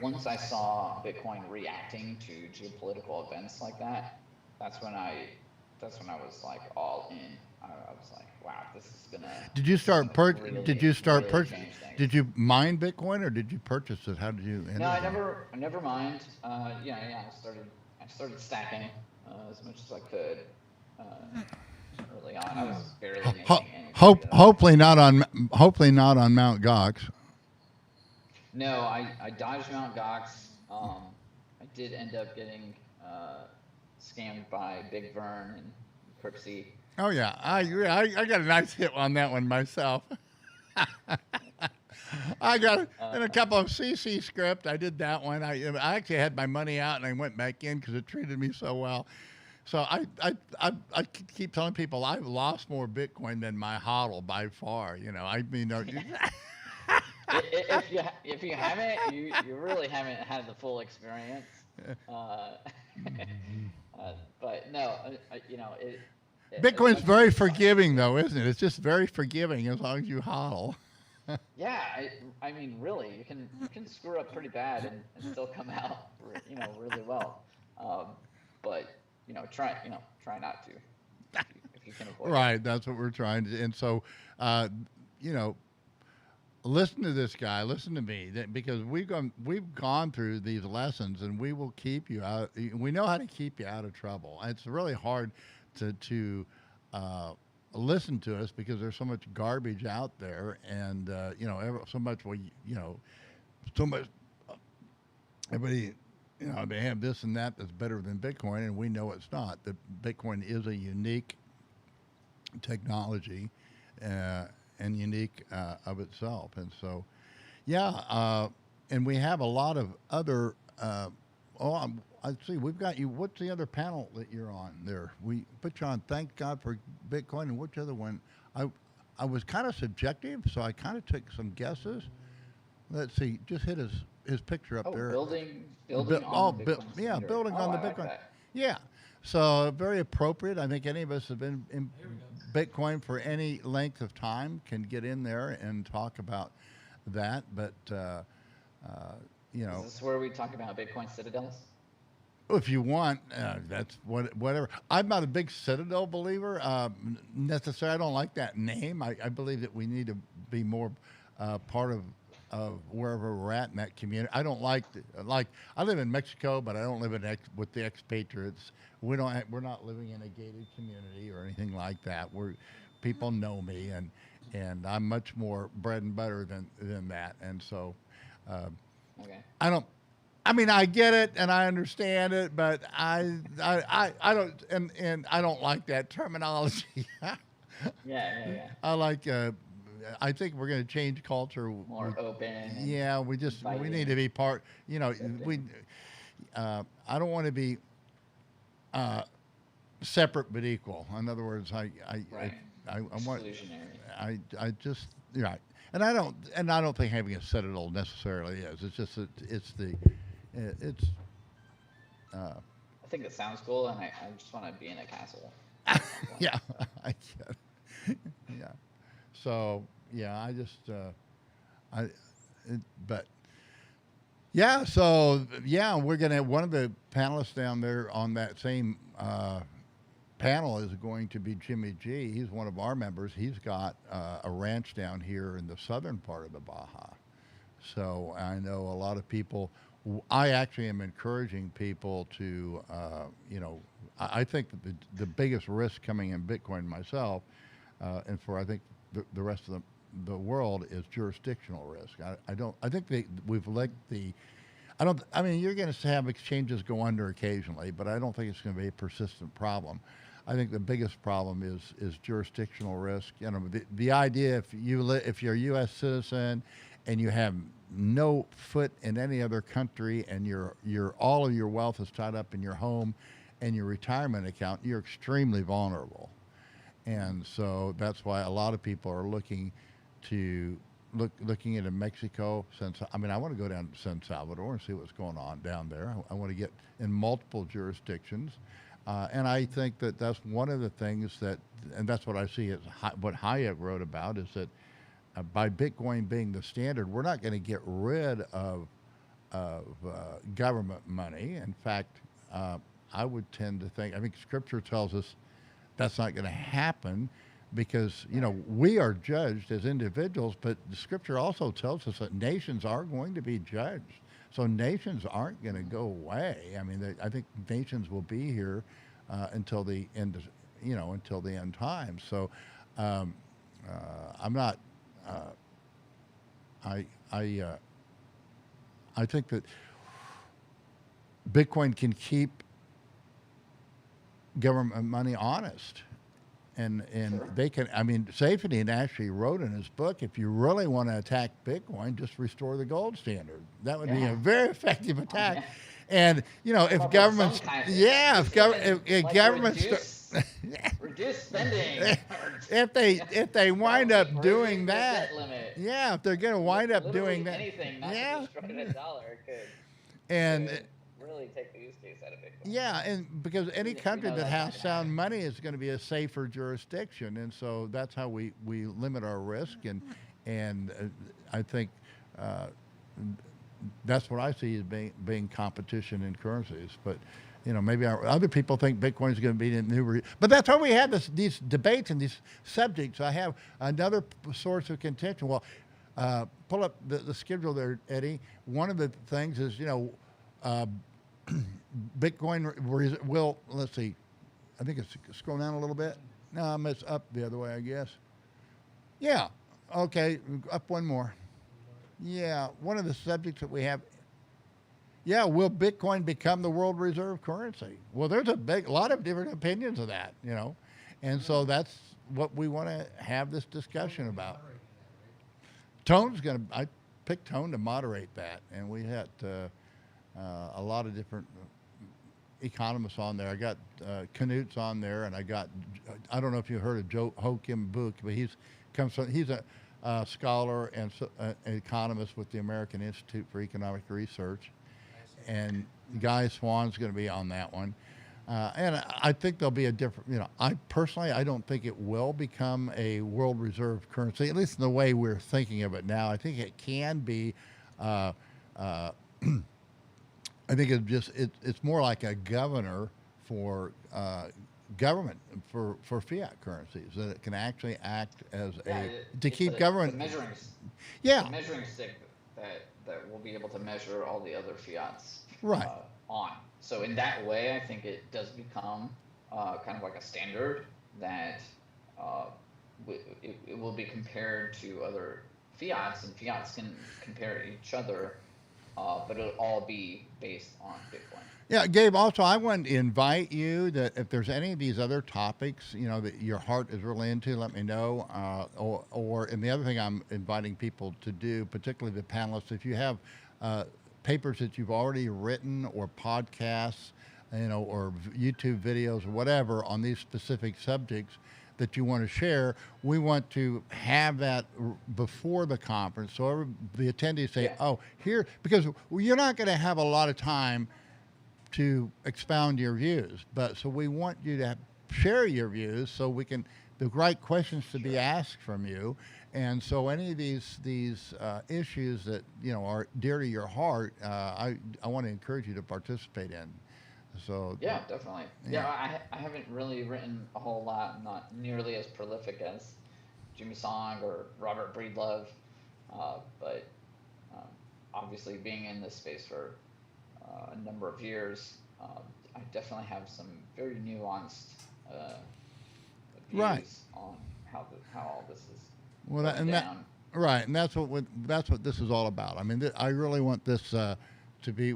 S2: once I saw Bitcoin reacting to geopolitical events like that, that's when I was like all in. I was like, wow, this is gonna.
S1: Did you start
S2: change things.
S1: Did you mine Bitcoin, or did you purchase it? How did you?
S2: No, I never mined. I started stacking as much as I could early on. I was barely making any.
S1: Hopefully not on Mount Gox.
S2: No, I dodged Mount Gox. I did end up getting scammed by Big Vern and Cripsy.
S1: Oh yeah, I got a nice hit on that one myself. I got in a couple of CC script. I did that one. I actually had my money out and I went back in because it treated me so well. So I keep telling people I've lost more Bitcoin than my hodl by far.
S2: If you haven't, you really haven't had the full experience. But no,
S1: Bitcoin's very forgiving, though, isn't it? It's just very forgiving as long as you hodl.
S2: Yeah, I mean, really, you can screw up pretty bad and still come out, really well. But try not to. you can avoid it.
S1: Right. That's what we're trying to. And so, you know, listen to this guy. Listen to me, because we've gone through these lessons, and we will keep you out. We know how to keep you out of trouble. It's really hard to listen to us because there's so much garbage out there, and so much so much everybody. They have this and that that's better than Bitcoin, and we know it's not. That Bitcoin is a unique technology and unique of itself. And so, and we have a lot of other. I see. We've got you. What's the other panel that you're on there? We put you on. Thank God for Bitcoin. And which other one? I was kind of subjective, so I kind of took some guesses. Let's see. Just hit his picture up
S2: Oh,
S1: there.
S2: building
S1: Bu-
S2: on the
S1: bu-
S2: Bitcoin
S1: yeah,
S2: standard.
S1: building
S2: Oh,
S1: on the
S2: I like
S1: Bitcoin.
S2: that.
S1: Yeah. So very appropriate. I think any of us have been in
S4: Here we go.
S1: Bitcoin for any length of time can get in there and talk about that. But
S2: Is this where we talk about Bitcoin citadels?
S1: if you want, that's whatever. I'm not a big Citadel believer necessarily. I don't like that name. I believe that we need to be more part of wherever we're at in that community. I don't like I live in Mexico, but I don't live with the expatriates. We're not living in a gated community or anything like that. People know me, and I'm much more bread and butter than that. And so
S2: Okay.
S1: I don't. I mean, I get it and I understand it, but I don't, and I don't like that terminology.
S2: Yeah.
S1: I like. I think we're going to change culture.
S2: More open. And
S1: Yeah, we need
S2: inviting.
S1: to be part.
S2: Accepting.
S1: I don't want to be separate but equal. In other words,
S2: Right.
S1: I want.
S2: Exclusionary.
S1: I just right, and I don't think having a Citadel necessarily is. It's just it's.
S2: I think it sounds cool, and I just want to be in a castle.
S1: Yeah, I get it. Yeah. So yeah, but yeah, so yeah, we're gonna have one of the panelists down there on that same panel is going to be Jimmy G. He's one of our members. He's got a ranch down here in the southern part of the Baja. So I know a lot of people. I actually am encouraging people to, I think that the biggest risk coming in Bitcoin myself, and for I think the rest of the world is jurisdictional risk. I think we've let I mean, you're going to have exchanges go under occasionally, but I don't think it's going to be a persistent problem. I think the biggest problem is jurisdictional risk. The idea if you're a U.S. citizen and you have no foot in any other country and your all of your wealth is tied up in your home and your retirement account, you're extremely vulnerable. And so that's why a lot of people are looking into Mexico. I want to go down to San Salvador and see what's going on down there. I want to get in multiple jurisdictions. And I think that that's one of the things and that's what I see as what Hayek wrote about, is that by Bitcoin being the standard, we're not going to get rid of government money. In fact, I would tend to think, I think Scripture tells us that's not going to happen because, we are judged as individuals, but the Scripture also tells us that nations are going to be judged. So nations aren't going to go away. I mean, I think nations will be here until the end, until the end time. So I'm not. I think that Bitcoin can keep government money honest, and
S2: Sure.
S1: they can. I mean, Saifedean actually wrote in his book, if you really want to attack Bitcoin, just restore the gold standard. That would be a very effective attack.
S2: yeah.
S1: And if
S2: Come up with
S1: governments,
S2: some kind
S1: if governments,
S2: reduce spending.
S1: if they wind up doing
S2: the
S1: that,
S2: debt limit.
S1: yeah, if they're going to wind up
S2: Literally
S1: doing that,
S2: anything not
S1: yeah,
S2: to destroy the dollar
S1: and
S2: could really take the use case out of Bitcoin.
S1: yeah, and because any
S2: We know
S1: country that
S2: that's
S1: has
S2: not gonna
S1: sound
S2: happen.
S1: money is going to be a safer jurisdiction, and so that's how we limit our risk, and I think that's what I see as being competition in currencies. But maybe other people think Bitcoin is going to be the new, but that's why we have these debates and these subjects. I have another source of contention. Well, pull up the schedule there, Eddie. One of the things is, uh, Bitcoin will, let's see, I think it's scroll down a little bit. No, it's up the other way, I guess. Yeah. Okay. Up one more. Yeah. One of the subjects that we have. Yeah. Will Bitcoin become the world reserve currency? Well, there's a lot of different opinions of that, and so that's what we want to have this discussion about. I picked Tone to moderate that, and we had a lot of different economists on there. I got Knut's on there, and I don't know if you heard of Joe Ho Kim Book, but he's a scholar and an economist with the American Institute for Economic Research, and Guy Swan's going to be on that one. And I think there'll be a different, I personally, I don't think it will become a world reserve currency, at least in the way we're thinking of it now. I think it can be, I think it's more like a governor for government, for fiat currencies, that it can actually act as to keep government.
S2: The measuring stick that will be able to measure all the other fiats
S1: right.
S2: On. So in that way, I think it does become kind of like a standard that it will be compared to other fiats, and fiats can compare each other, but it'll all be based on Bitcoin.
S1: Yeah, Gabe, also, I want to invite you that if there's any of these other topics, that your heart is really into, let me know. And the other thing I'm inviting people to do, particularly the panelists, if you have papers that you've already written or podcasts, or YouTube videos or whatever on these specific subjects that you want to share, we want to have that before the conference. So the attendees say, oh, here, because you're not going to have a lot of time to expound your views, but so we want you to share your views so we can, the right questions to be asked from you. And so any of these issues that, are dear to your heart, I want to encourage you to participate in. So
S2: yeah, definitely. Yeah, I haven't really written a whole lot. I'm not nearly as prolific as Jimmy Song or Robert Breedlove, but obviously being in this space for a number of years, I definitely have some very nuanced views on how all this is going down.
S1: Right, and that's what this is all about. I mean, I really want this to be,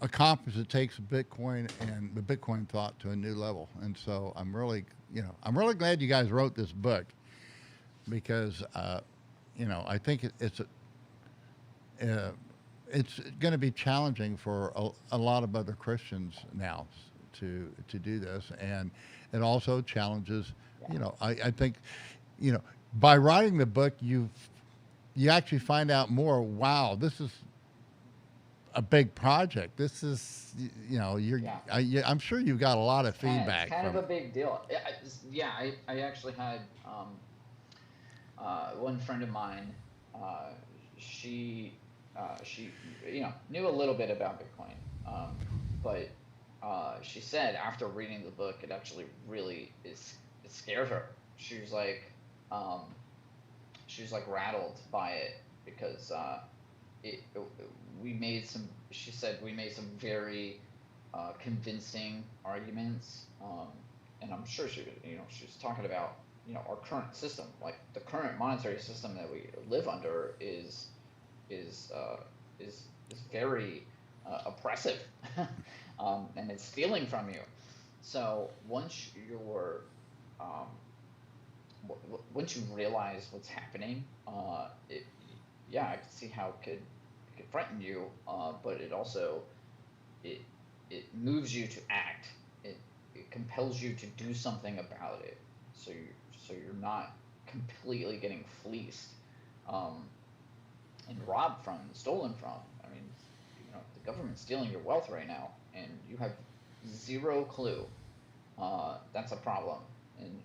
S1: a conference that takes Bitcoin and the Bitcoin thought to a new level. And so I'm really glad you guys wrote this book, because, I think it's going to be challenging for a lot of other Christians now to do this, and it also challenges. I think, by writing the book, you actually find out more. Wow, this is a big project. This is, I'm sure you got a lot of feedback.
S2: It's kind of a big deal. I actually had one friend of mine. She knew a little bit about Bitcoin, but she said after reading the book, it actually really it scared her. She was like rattled by it, because she said we made some very convincing arguments, and I'm sure she was talking about our current system, like the current monetary system that we live under is very oppressive, and it's stealing from you. So once you realize what's happening, I can see how it could frighten you, but it also it moves you to act. It compels you to do something about it. So you're not completely getting fleeced, and robbed from, stolen from. I mean, the government's stealing your wealth right now, and you have zero clue. That's a problem. And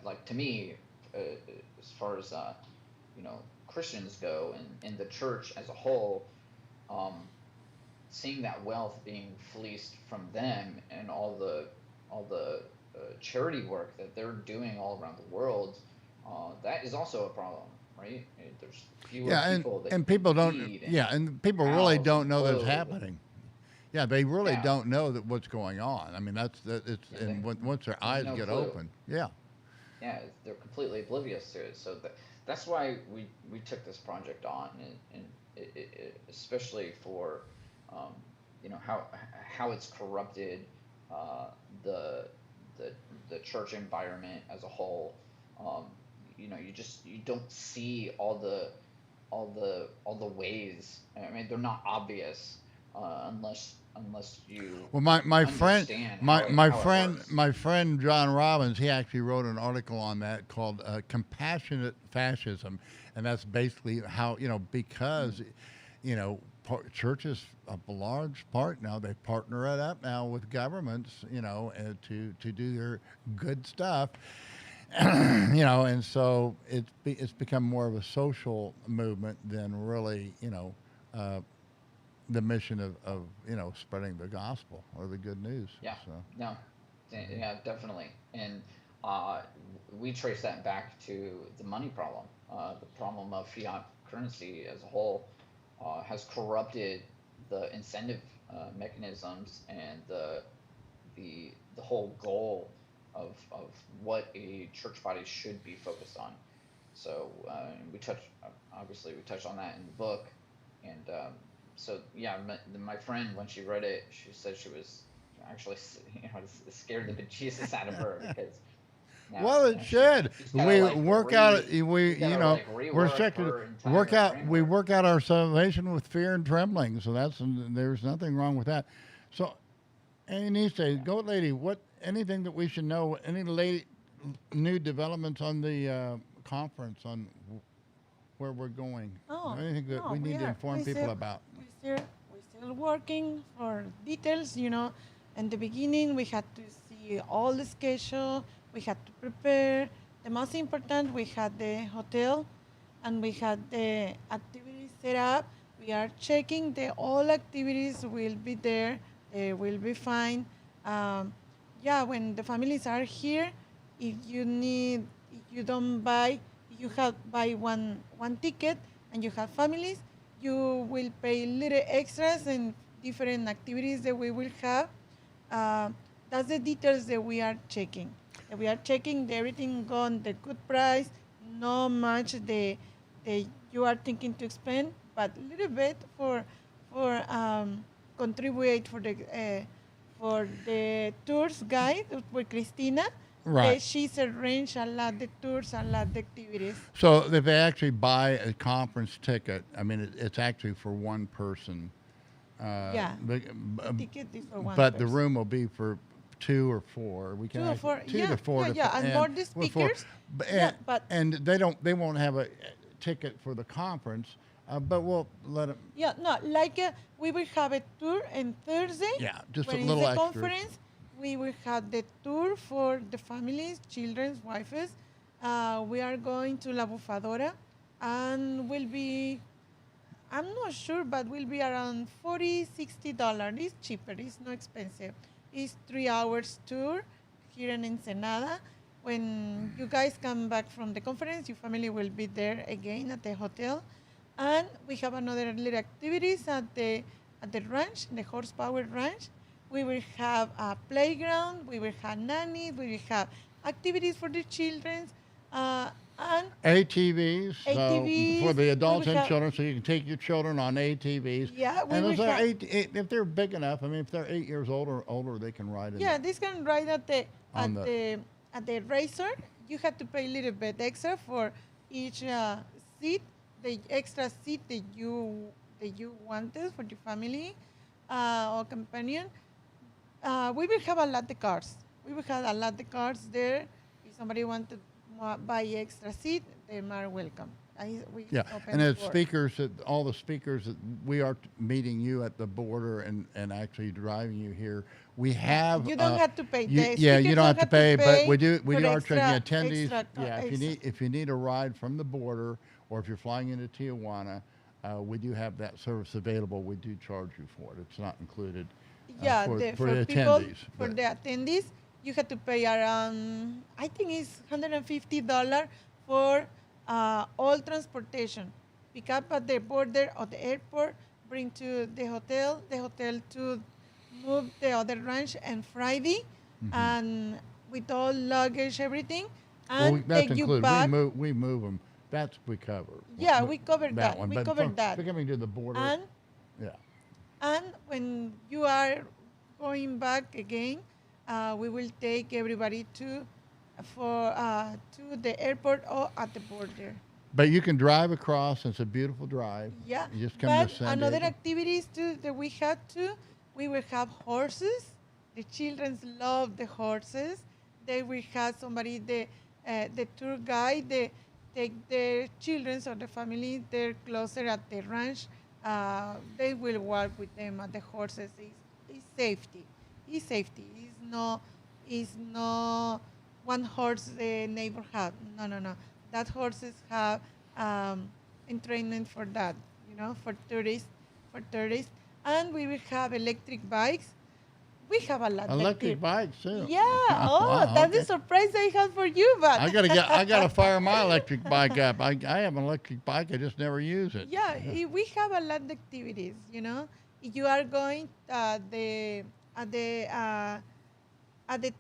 S2: like, to me, as far as Christians go, and the church as a whole, seeing that wealth being fleeced from them and all the charity work that they're doing all around the world, that is also a problem, right? There's fewer
S1: Yeah,
S2: people that
S1: and
S2: you can
S1: people don't.
S2: feed and
S1: Yeah, and people really
S2: house
S1: don't
S2: and
S1: know that's
S2: clothe.
S1: happening. Yeah, they really
S2: Yeah,
S1: don't know that what's going on. I mean, that's that. It's
S2: yeah,
S1: and once their
S2: they have
S1: eyes
S2: no
S1: get
S2: clue.
S1: open, yeah.
S2: Yeah, they're completely oblivious to it. So that's why we took this project on, and especially for um, how it's corrupted uh, the the the church environment as a whole. Um, you don't see all the ways. I mean, they're not obvious unless you
S1: Well, my friend,
S2: understand how it works.
S1: my friend John Robbins, he actually wrote an article on that called "Compassionate Fascism," and that's basically how because churches, a large part now, they partner it up now with governments, to do their good stuff, and so it's become more of a social movement than really, uh, the mission of spreading the gospel or the good news.
S2: Yeah,
S1: So
S2: no, yeah, definitely. And uh, we trace that back to the money problem. The problem of fiat currency as a whole has corrupted the incentive mechanisms and the whole goal of what a church body should be focused on. So obviously we touched on that in the book, and so yeah, my friend, when she read it, she said she was actually scared the bejesus out of her because
S1: well, it
S2: now
S1: should.
S2: she's gotta
S1: We
S2: like
S1: work out. We
S2: she's gotta like
S1: we're
S2: rework
S1: second.
S2: her entire
S1: We
S2: framework.
S1: work out our salvation with fear and trembling. So there's nothing wrong with that. So, Anise,
S2: Yeah.
S1: Goat Lady, what anything that we should know? Any late new developments on the conference on where we're going?
S3: Oh,
S1: Anything that
S3: no,
S1: we
S3: we
S1: need to
S3: are.
S1: inform people about?
S3: We're still working for details. In the beginning, we had to see all the schedule. We had to prepare. The most important, we had the hotel, and we had the activities set up. We are checking the all activities will be there. They will be fine. Um, yeah, when the families are here, if you don't buy, if you have buy one ticket and you have families, you will pay little extras and different activities that we will have. Uh, that's the details that we are checking. That we are checking the everything gone the good price, not much the you are thinking to spend, but a little bit for contribute for the tours guide with Christina.
S1: Right.
S3: She's arranged a lot the tours, a lot the activities.
S1: So if they actually buy a conference ticket, I mean, it's actually for one person.
S3: Yeah,
S1: But,
S3: the ticket is for one
S1: but the
S3: person.
S1: room will be for two or four. We can
S3: Two or four,
S1: two
S3: yeah,
S1: to four
S3: yeah,
S1: to
S3: yeah, and more the
S1: well, four.
S3: speakers.
S1: And,
S3: Yeah, but
S1: they won't have a ticket for the conference, but we'll let them.
S3: yeah, no, like we will have a tour on Thursday.
S1: Yeah, just a
S3: When it's
S1: little
S3: the
S1: extras.
S3: conference, we will have the tour for the families, children's wives. We are going to La Bufadora, and will be, I'm not sure, but will be around $40, $60. It's cheaper. It's not expensive. It's 3 hours tour here in Ensenada. When you guys come back from the conference, your family will be there again at the hotel, and we have another little activities at the ranch, the horsepower ranch. We will have a playground. We will have nannies. We will have activities for the children, and
S1: ATVs, so for
S3: ATVs.
S1: the
S3: We
S1: adults
S3: will
S1: and
S3: have,
S1: children, so you can take your children on ATVs.
S3: yeah, we
S1: And
S3: will
S1: those are
S3: have.
S1: if they're big enough. I mean, if they're 8 years old or older, they can ride in
S3: Yeah, this can ride at the
S1: on
S3: at
S1: the.
S3: the at the racer. You have to pay a little bit extra for each seat, the extra seat that you wanted for your family or companion. We will have a lot of cars. We will have a lot of cars there. If somebody wants to buy extra seat, they are welcome. We
S1: Yeah, and
S3: open
S1: as
S3: for.
S1: speakers, all the speakers that we are meeting you at the border and actually driving you here, we have.
S3: You don't have to pay. The
S1: Yeah, you
S3: speakers
S1: don't have to pay, but we do
S3: for
S1: are charging
S3: extra
S1: attendees.
S3: extra
S1: Yeah,
S3: extra.
S1: if you need a ride from the border, or if you're flying into Tijuana, we do have that service available. We do charge you for it. It's not included
S3: Yeah,
S1: for the
S3: people,
S1: attendees.
S3: for
S1: but-
S3: the attendees, you have to pay around, I think it's $150 for all transportation. Pick up at the border or the airport, bring to the hotel to move the other ranch and Friday, and with all luggage, everything,
S1: well,
S3: and
S1: that's
S3: take you
S1: included.
S3: back.
S1: We move them. That's we cover.
S3: Yeah, we covered that.
S1: one.
S3: We
S1: But
S3: covered
S1: from
S3: that.
S1: coming to the border.
S3: And
S1: yeah.
S3: And when you are going back again, we will take everybody to the airport or at the border.
S1: But you can drive across. It's a beautiful drive.
S3: Yeah.
S1: You just come
S3: But
S1: to San
S3: another
S1: Diego.
S3: activities too that we had too, we will have horses. The children love the horses. They will have somebody, the tour guide, they take their children or the family there closer at the ranch. They will walk with them at the horses. It's safety. It's safety. It's no one horse the neighbor have. No, no, no. That horses have entrainment for that, for tourists. And we will have electric bikes. We have a lot.
S1: Electric bikes too.
S3: Yeah. Oh,
S1: Wow,
S3: that's
S1: okay.
S3: the surprise I have for you, but
S1: I gotta fire my electric bike up. I have an electric bike. I just never use it.
S3: yeah, we have a lot of activities. If you are going at the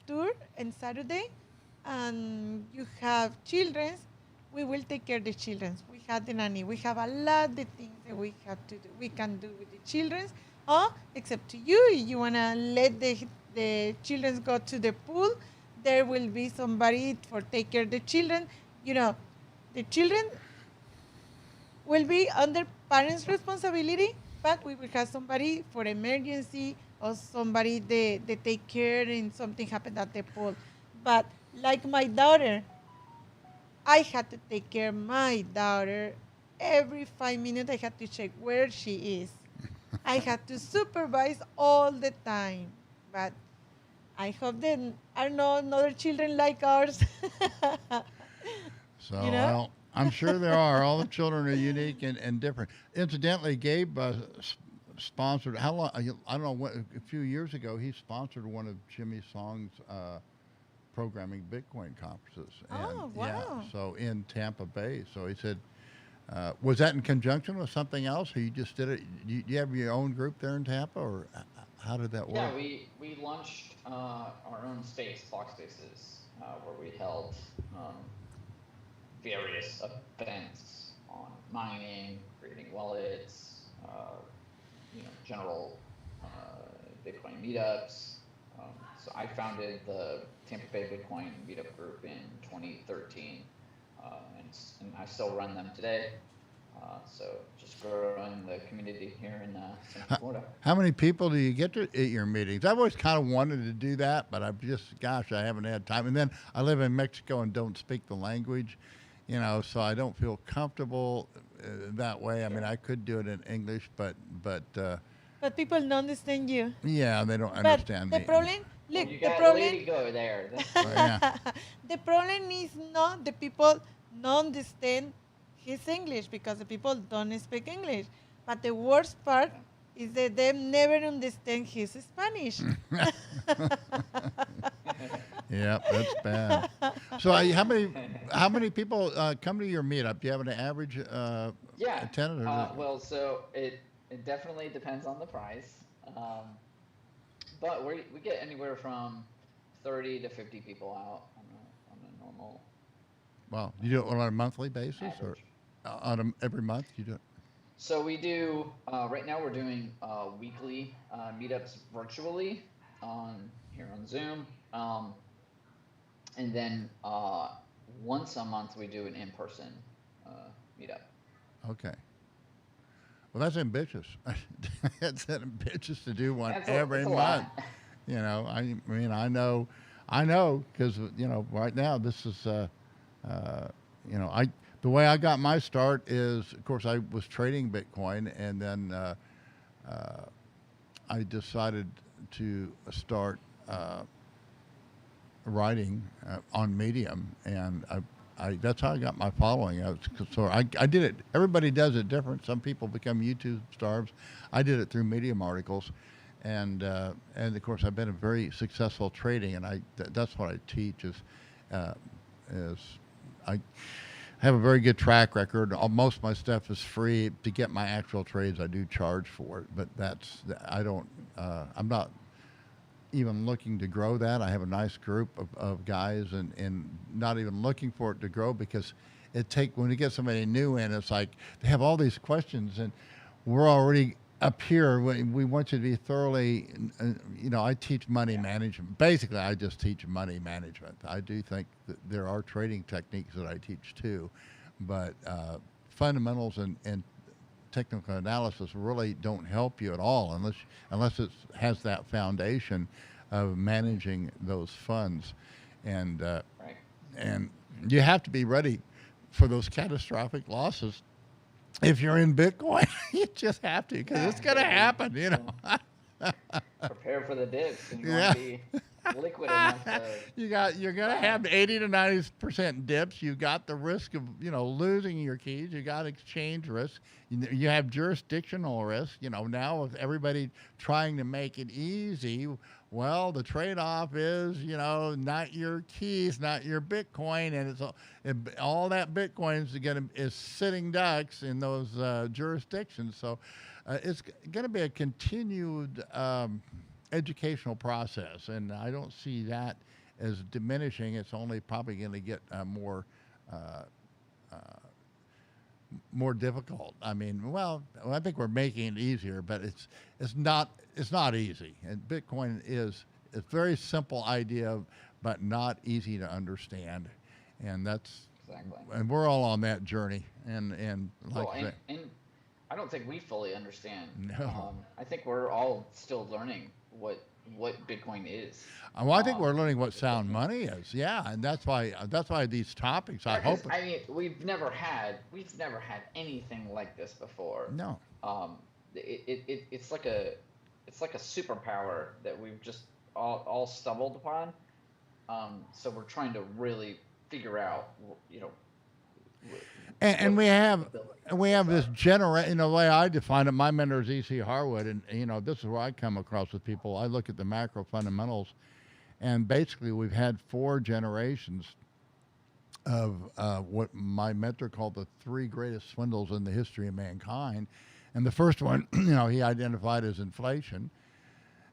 S3: tour on Saturday, and you have children, we will take care of the children. We have the nanny. We have a lot of things that we have to do. We can do with the children, or except to you. If you wanna let the children go to the pool, there will be somebody for take care of the children. The children will be under parents' responsibility, but we will have somebody for emergency or somebody they take care and something happened at the pool. But like my daughter, I had to take care of my daughter. Every 5 minutes, I had to check where she is. I had to supervise all the time. But I hope there are no other children like ours.
S1: So,
S3: You know?
S1: well, I'm sure there are. All the children are unique and different. Incidentally, Gabe sponsored, how long, I don't know, a few years ago, he sponsored one of Jimmy Song's programming Bitcoin conferences.
S3: Oh,
S1: Yeah,
S3: wow.
S1: so in Tampa Bay. So he said, was that in conjunction with something else, or you just did it? Do you have your own group there in Tampa, or how did that work?
S2: Yeah, we launched our own space, Block Spaces, where we held various events on mining, creating wallets, general Bitcoin meetups. So I founded the Tampa Bay Bitcoin meetup group in 2013, and I still run them today. So just growing the community here in Central Florida.
S1: How many people do you get to at your meetings? I've always kind of wanted to do that, but I haven't had time. And then I live in Mexico and don't speak the language, so I don't feel comfortable that way. I mean, I could do it in English, but
S3: But people don't understand you.
S1: yeah, they don't
S3: But
S1: understand
S3: the
S1: me.
S3: problem, look,
S2: You
S3: the
S2: got
S3: problem,
S2: Lady Go there.
S1: Yeah.
S3: the problem is not the people don't understand his English because the people don't speak English. But the worst part is that they never understand his Spanish.
S1: Yeah, that's bad. So how many people come to your meetup? Do you have an average
S2: Yeah.
S1: attendance?
S2: Well, so it definitely depends on the price, but we get anywhere from 30 to 50 people out on a normal.
S1: Well, you do it on a monthly basis,
S2: Average.
S1: or every month you do it?
S2: So we do right now. We're doing weekly meetups virtually here on Zoom, and then once a month we do an in-person meetup.
S1: Okay. Well, that's ambitious. That's ambitious to do one
S2: That's
S1: every
S2: a
S1: month.
S2: lot.
S1: I mean, I know, because right now this is, the way I got my start is, of course, I was trading Bitcoin, and then I decided to start writing on Medium, and that's how I got my following. I did it. Everybody does it different. Some people become YouTube stars. I did it through Medium articles, and of course I've been a very successful trading, and that's what I teach is I have a very good track record. Most of my stuff is free. To get my actual trades, I do charge for it, but I'm not even looking to grow that. I have a nice group of guys, and not even looking for it to grow, because when you get somebody new in, it's like they have all these questions, and we're already up here. We want you to be thoroughly, I teach money management. Basically, I just teach money management. I do think that there are trading techniques that I teach too, but fundamentals and technical analysis really don't help you at all unless it has that foundation of managing those funds, and
S2: Right.
S1: and you have to be ready for those catastrophic losses. If you're in Bitcoin, you just have to, because it's going to happen,
S2: Prepare for the dips, and you
S1: Yeah.
S2: want to be liquid enough to.
S1: You're going to have 80 to 90% dips. You got the risk of losing your keys. You got exchange risk. You have jurisdictional risk. Now with everybody trying to make it easy, well, the trade-off is not your keys, not your Bitcoin, and all that Bitcoin is sitting ducks in those jurisdictions. So it's going to be a continued educational process, and I don't see that as diminishing. It's only probably going to get more difficult. I mean, I think we're making it easier, but it's not easy. And Bitcoin is a very simple idea, but not easy to understand. And
S2: Exactly.
S1: and we're all on that journey. And like
S2: Well,
S1: I said,
S2: and I don't think we fully understand.
S1: No.
S2: I think we're all still learning what Bitcoin is.
S1: I think we're learning what sound money is. Yeah, and that's why these topics. I
S2: Yeah, 'cause,
S1: hope.
S2: I mean, we've never had anything like this before.
S1: No.
S2: It's like a superpower that we've just all stumbled upon. So we're trying to really figure out,
S1: And we have this
S2: are.
S1: generation. The way I define it, my mentor is E.C. Harwood, and this is where I come across with people. I look at the macro fundamentals, and basically we've had 4 generations of what my mentor called the 3 greatest swindles in the history of mankind. And the first one, he identified as inflation.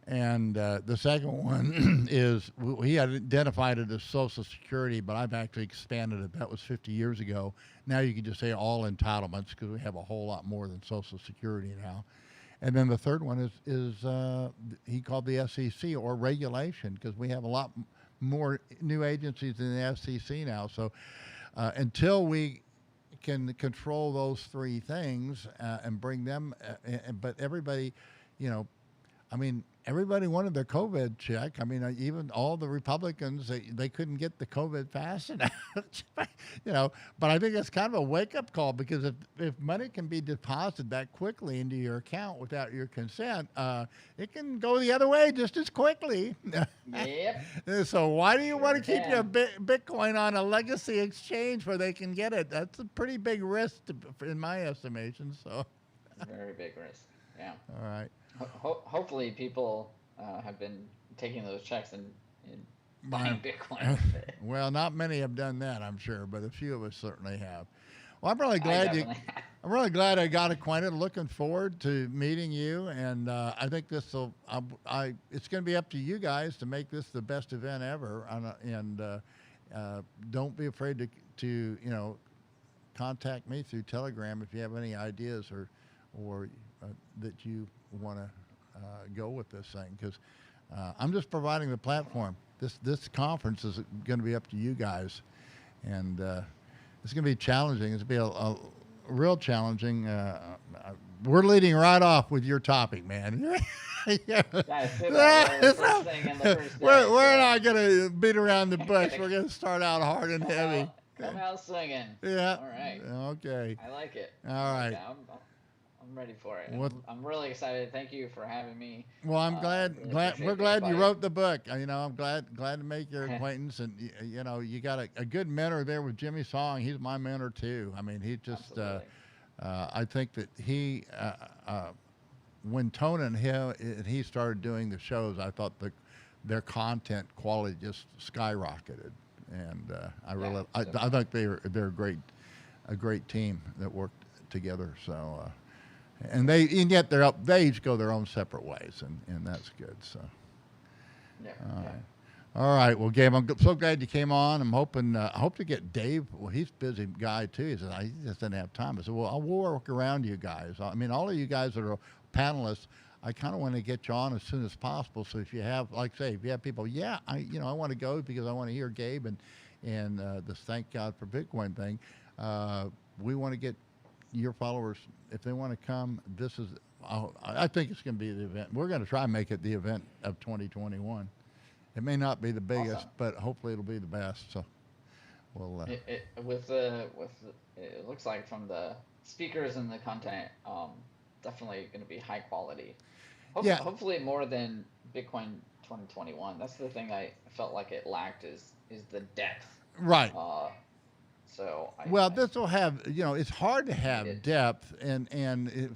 S1: And the second one is he identified it as Social Security, but I've actually expanded it. That was 50 years ago. Now you can just say all entitlements, because we have a whole lot more than Social Security now. And then the third one is he called the SEC, or regulation, because we have a lot more new agencies in the SEC now. So until we can control those 3 things and bring them, but everybody, everybody wanted their COVID check. I mean, even all the Republicans, they couldn't get the COVID fast enough. But I think it's kind of a wake-up call, because if money can be deposited that quickly into your account without your consent, it can go the other way just as quickly.
S2: Yep.
S1: So why do you want to
S2: Sure
S1: keep your
S2: can.
S1: Bitcoin on a legacy exchange where they can get it? That's a pretty big risk, in my estimation. So,
S2: Very big risk. Yeah.
S1: all right.
S2: Hopefully people have been taking those checks and
S1: Buying-
S2: buying Bitcoin.
S1: Well, not many have done that, I'm sure, but a few of us certainly have. Well, I'm really
S2: I
S1: glad
S2: definitely have.
S1: I'm really glad I got acquainted. Looking forward to meeting you, and I think it's going to be up to you guys to make this the best event ever. And don't be afraid to contact me through Telegram if you have any ideas or that you want to go with this thing, because I'm just providing the platform. This conference is going to be up to you guys, and it's going to be challenging. It's going to be a real challenging. We're leading right off with your topic, man. Yeah.
S2: That's it. The first thing in the first day,
S1: We're
S2: so
S1: not going to beat around the bush. We're going to start out hard and heavy.
S2: Come out swinging.
S1: Yeah.
S2: All right.
S1: Okay.
S2: I like it.
S1: All
S2: I like
S1: right.
S2: it. I'm I'm ready for it.
S1: What?
S2: I'm really excited. Thank you for having me.
S1: Well, I'm
S2: Really
S1: glad
S2: appreciate
S1: we're
S2: the
S1: glad you
S2: invite.
S1: wrote the book. You know, I'm glad to make your acquaintance, and you know, you got a good mentor there with Jimmy Song. He's my mentor too. I mean, he just
S2: Absolutely.
S1: I think that when Tone and he started doing the shows, I thought their content quality just skyrocketed, and
S2: Yeah,
S1: I
S2: definitely.
S1: think they're a great team that worked together. So. And yet they each go their own separate ways, and that's good. So,
S2: Yeah,
S1: all
S2: yeah.
S1: right, all right. Well, Gabe, I'm so glad you came on. I'm hoping I hope to get Dave. Well, he's a busy guy too. He said he just didn't have time. I said, well, I'll work around you guys. I mean, all of you guys that are panelists, I kind of want to get you on as soon as possible. So if you have, like, say, if you have people, yeah, I want to go because I want to hear Gabe and this thank God for Bitcoin thing. We want to get your followers, if they want to come, this is, I think it's going to be the event. We're going to try and make it the event of 2021. It may not be the biggest,
S2: Awesome.
S1: but hopefully it'll be the best. So we'll,
S2: It looks like from the speakers and the content, definitely going to be high quality.
S1: yeah,
S2: Hopefully more than Bitcoin 2021. That's the thing I felt like it lacked is the depth.
S1: right.
S2: Uh, so
S1: Well,
S2: I
S1: this will have, it's hard to
S2: it's
S1: have
S2: needed.
S1: depth,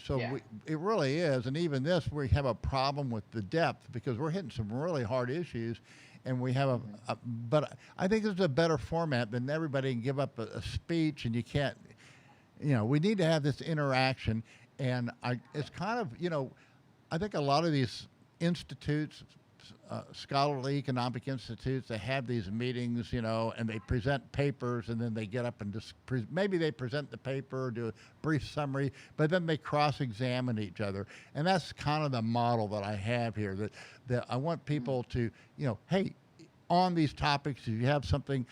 S1: so
S2: Yeah.
S1: it really is. And even this, we have a problem with the depth because we're hitting some really hard issues, and we have
S2: Hmm.
S1: but I think this is a better format than everybody can give up a speech, and you can't, we need to have this interaction, and it's kind of, I think a lot of these institutes, scholarly economic institutes, they have these meetings, and they present papers, and then they get up and just maybe they present the paper, do a brief summary, but then they cross-examine each other, and that's kind of the model that I have here. That I want
S2: Hmm.
S1: people to, hey, on these topics, if you have something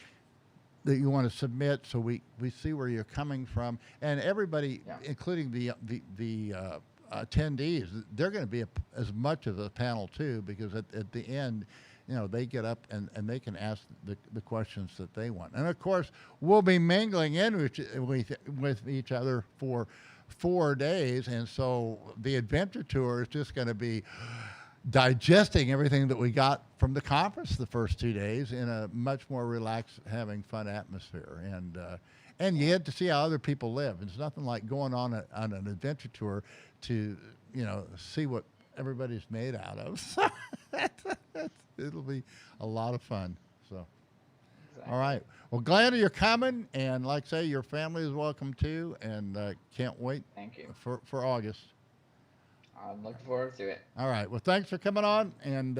S1: that you want to submit, so we see where you're coming from, and everybody,
S2: Yeah.
S1: including the attendees, they're going to be as much of a panel too, because at the end, they get up and they can ask the questions that they want, and of course we'll be mingling in with each other for 4 days, and so the adventure tour is just going to be digesting everything that we got from the conference the first 2 days in a much more relaxed, having fun atmosphere. And you
S2: Yeah.
S1: get to see how other people live. It's nothing like going on on an adventure tour to see what everybody's made out of. So it'll be a lot of fun. So. All
S2: Exactly.
S1: right. Well, glad you're coming, and like I say, your family is welcome too, and can't wait
S2: Thank you.
S1: for August.
S2: I'm looking forward to it.
S1: All right. Well, thanks for coming on, and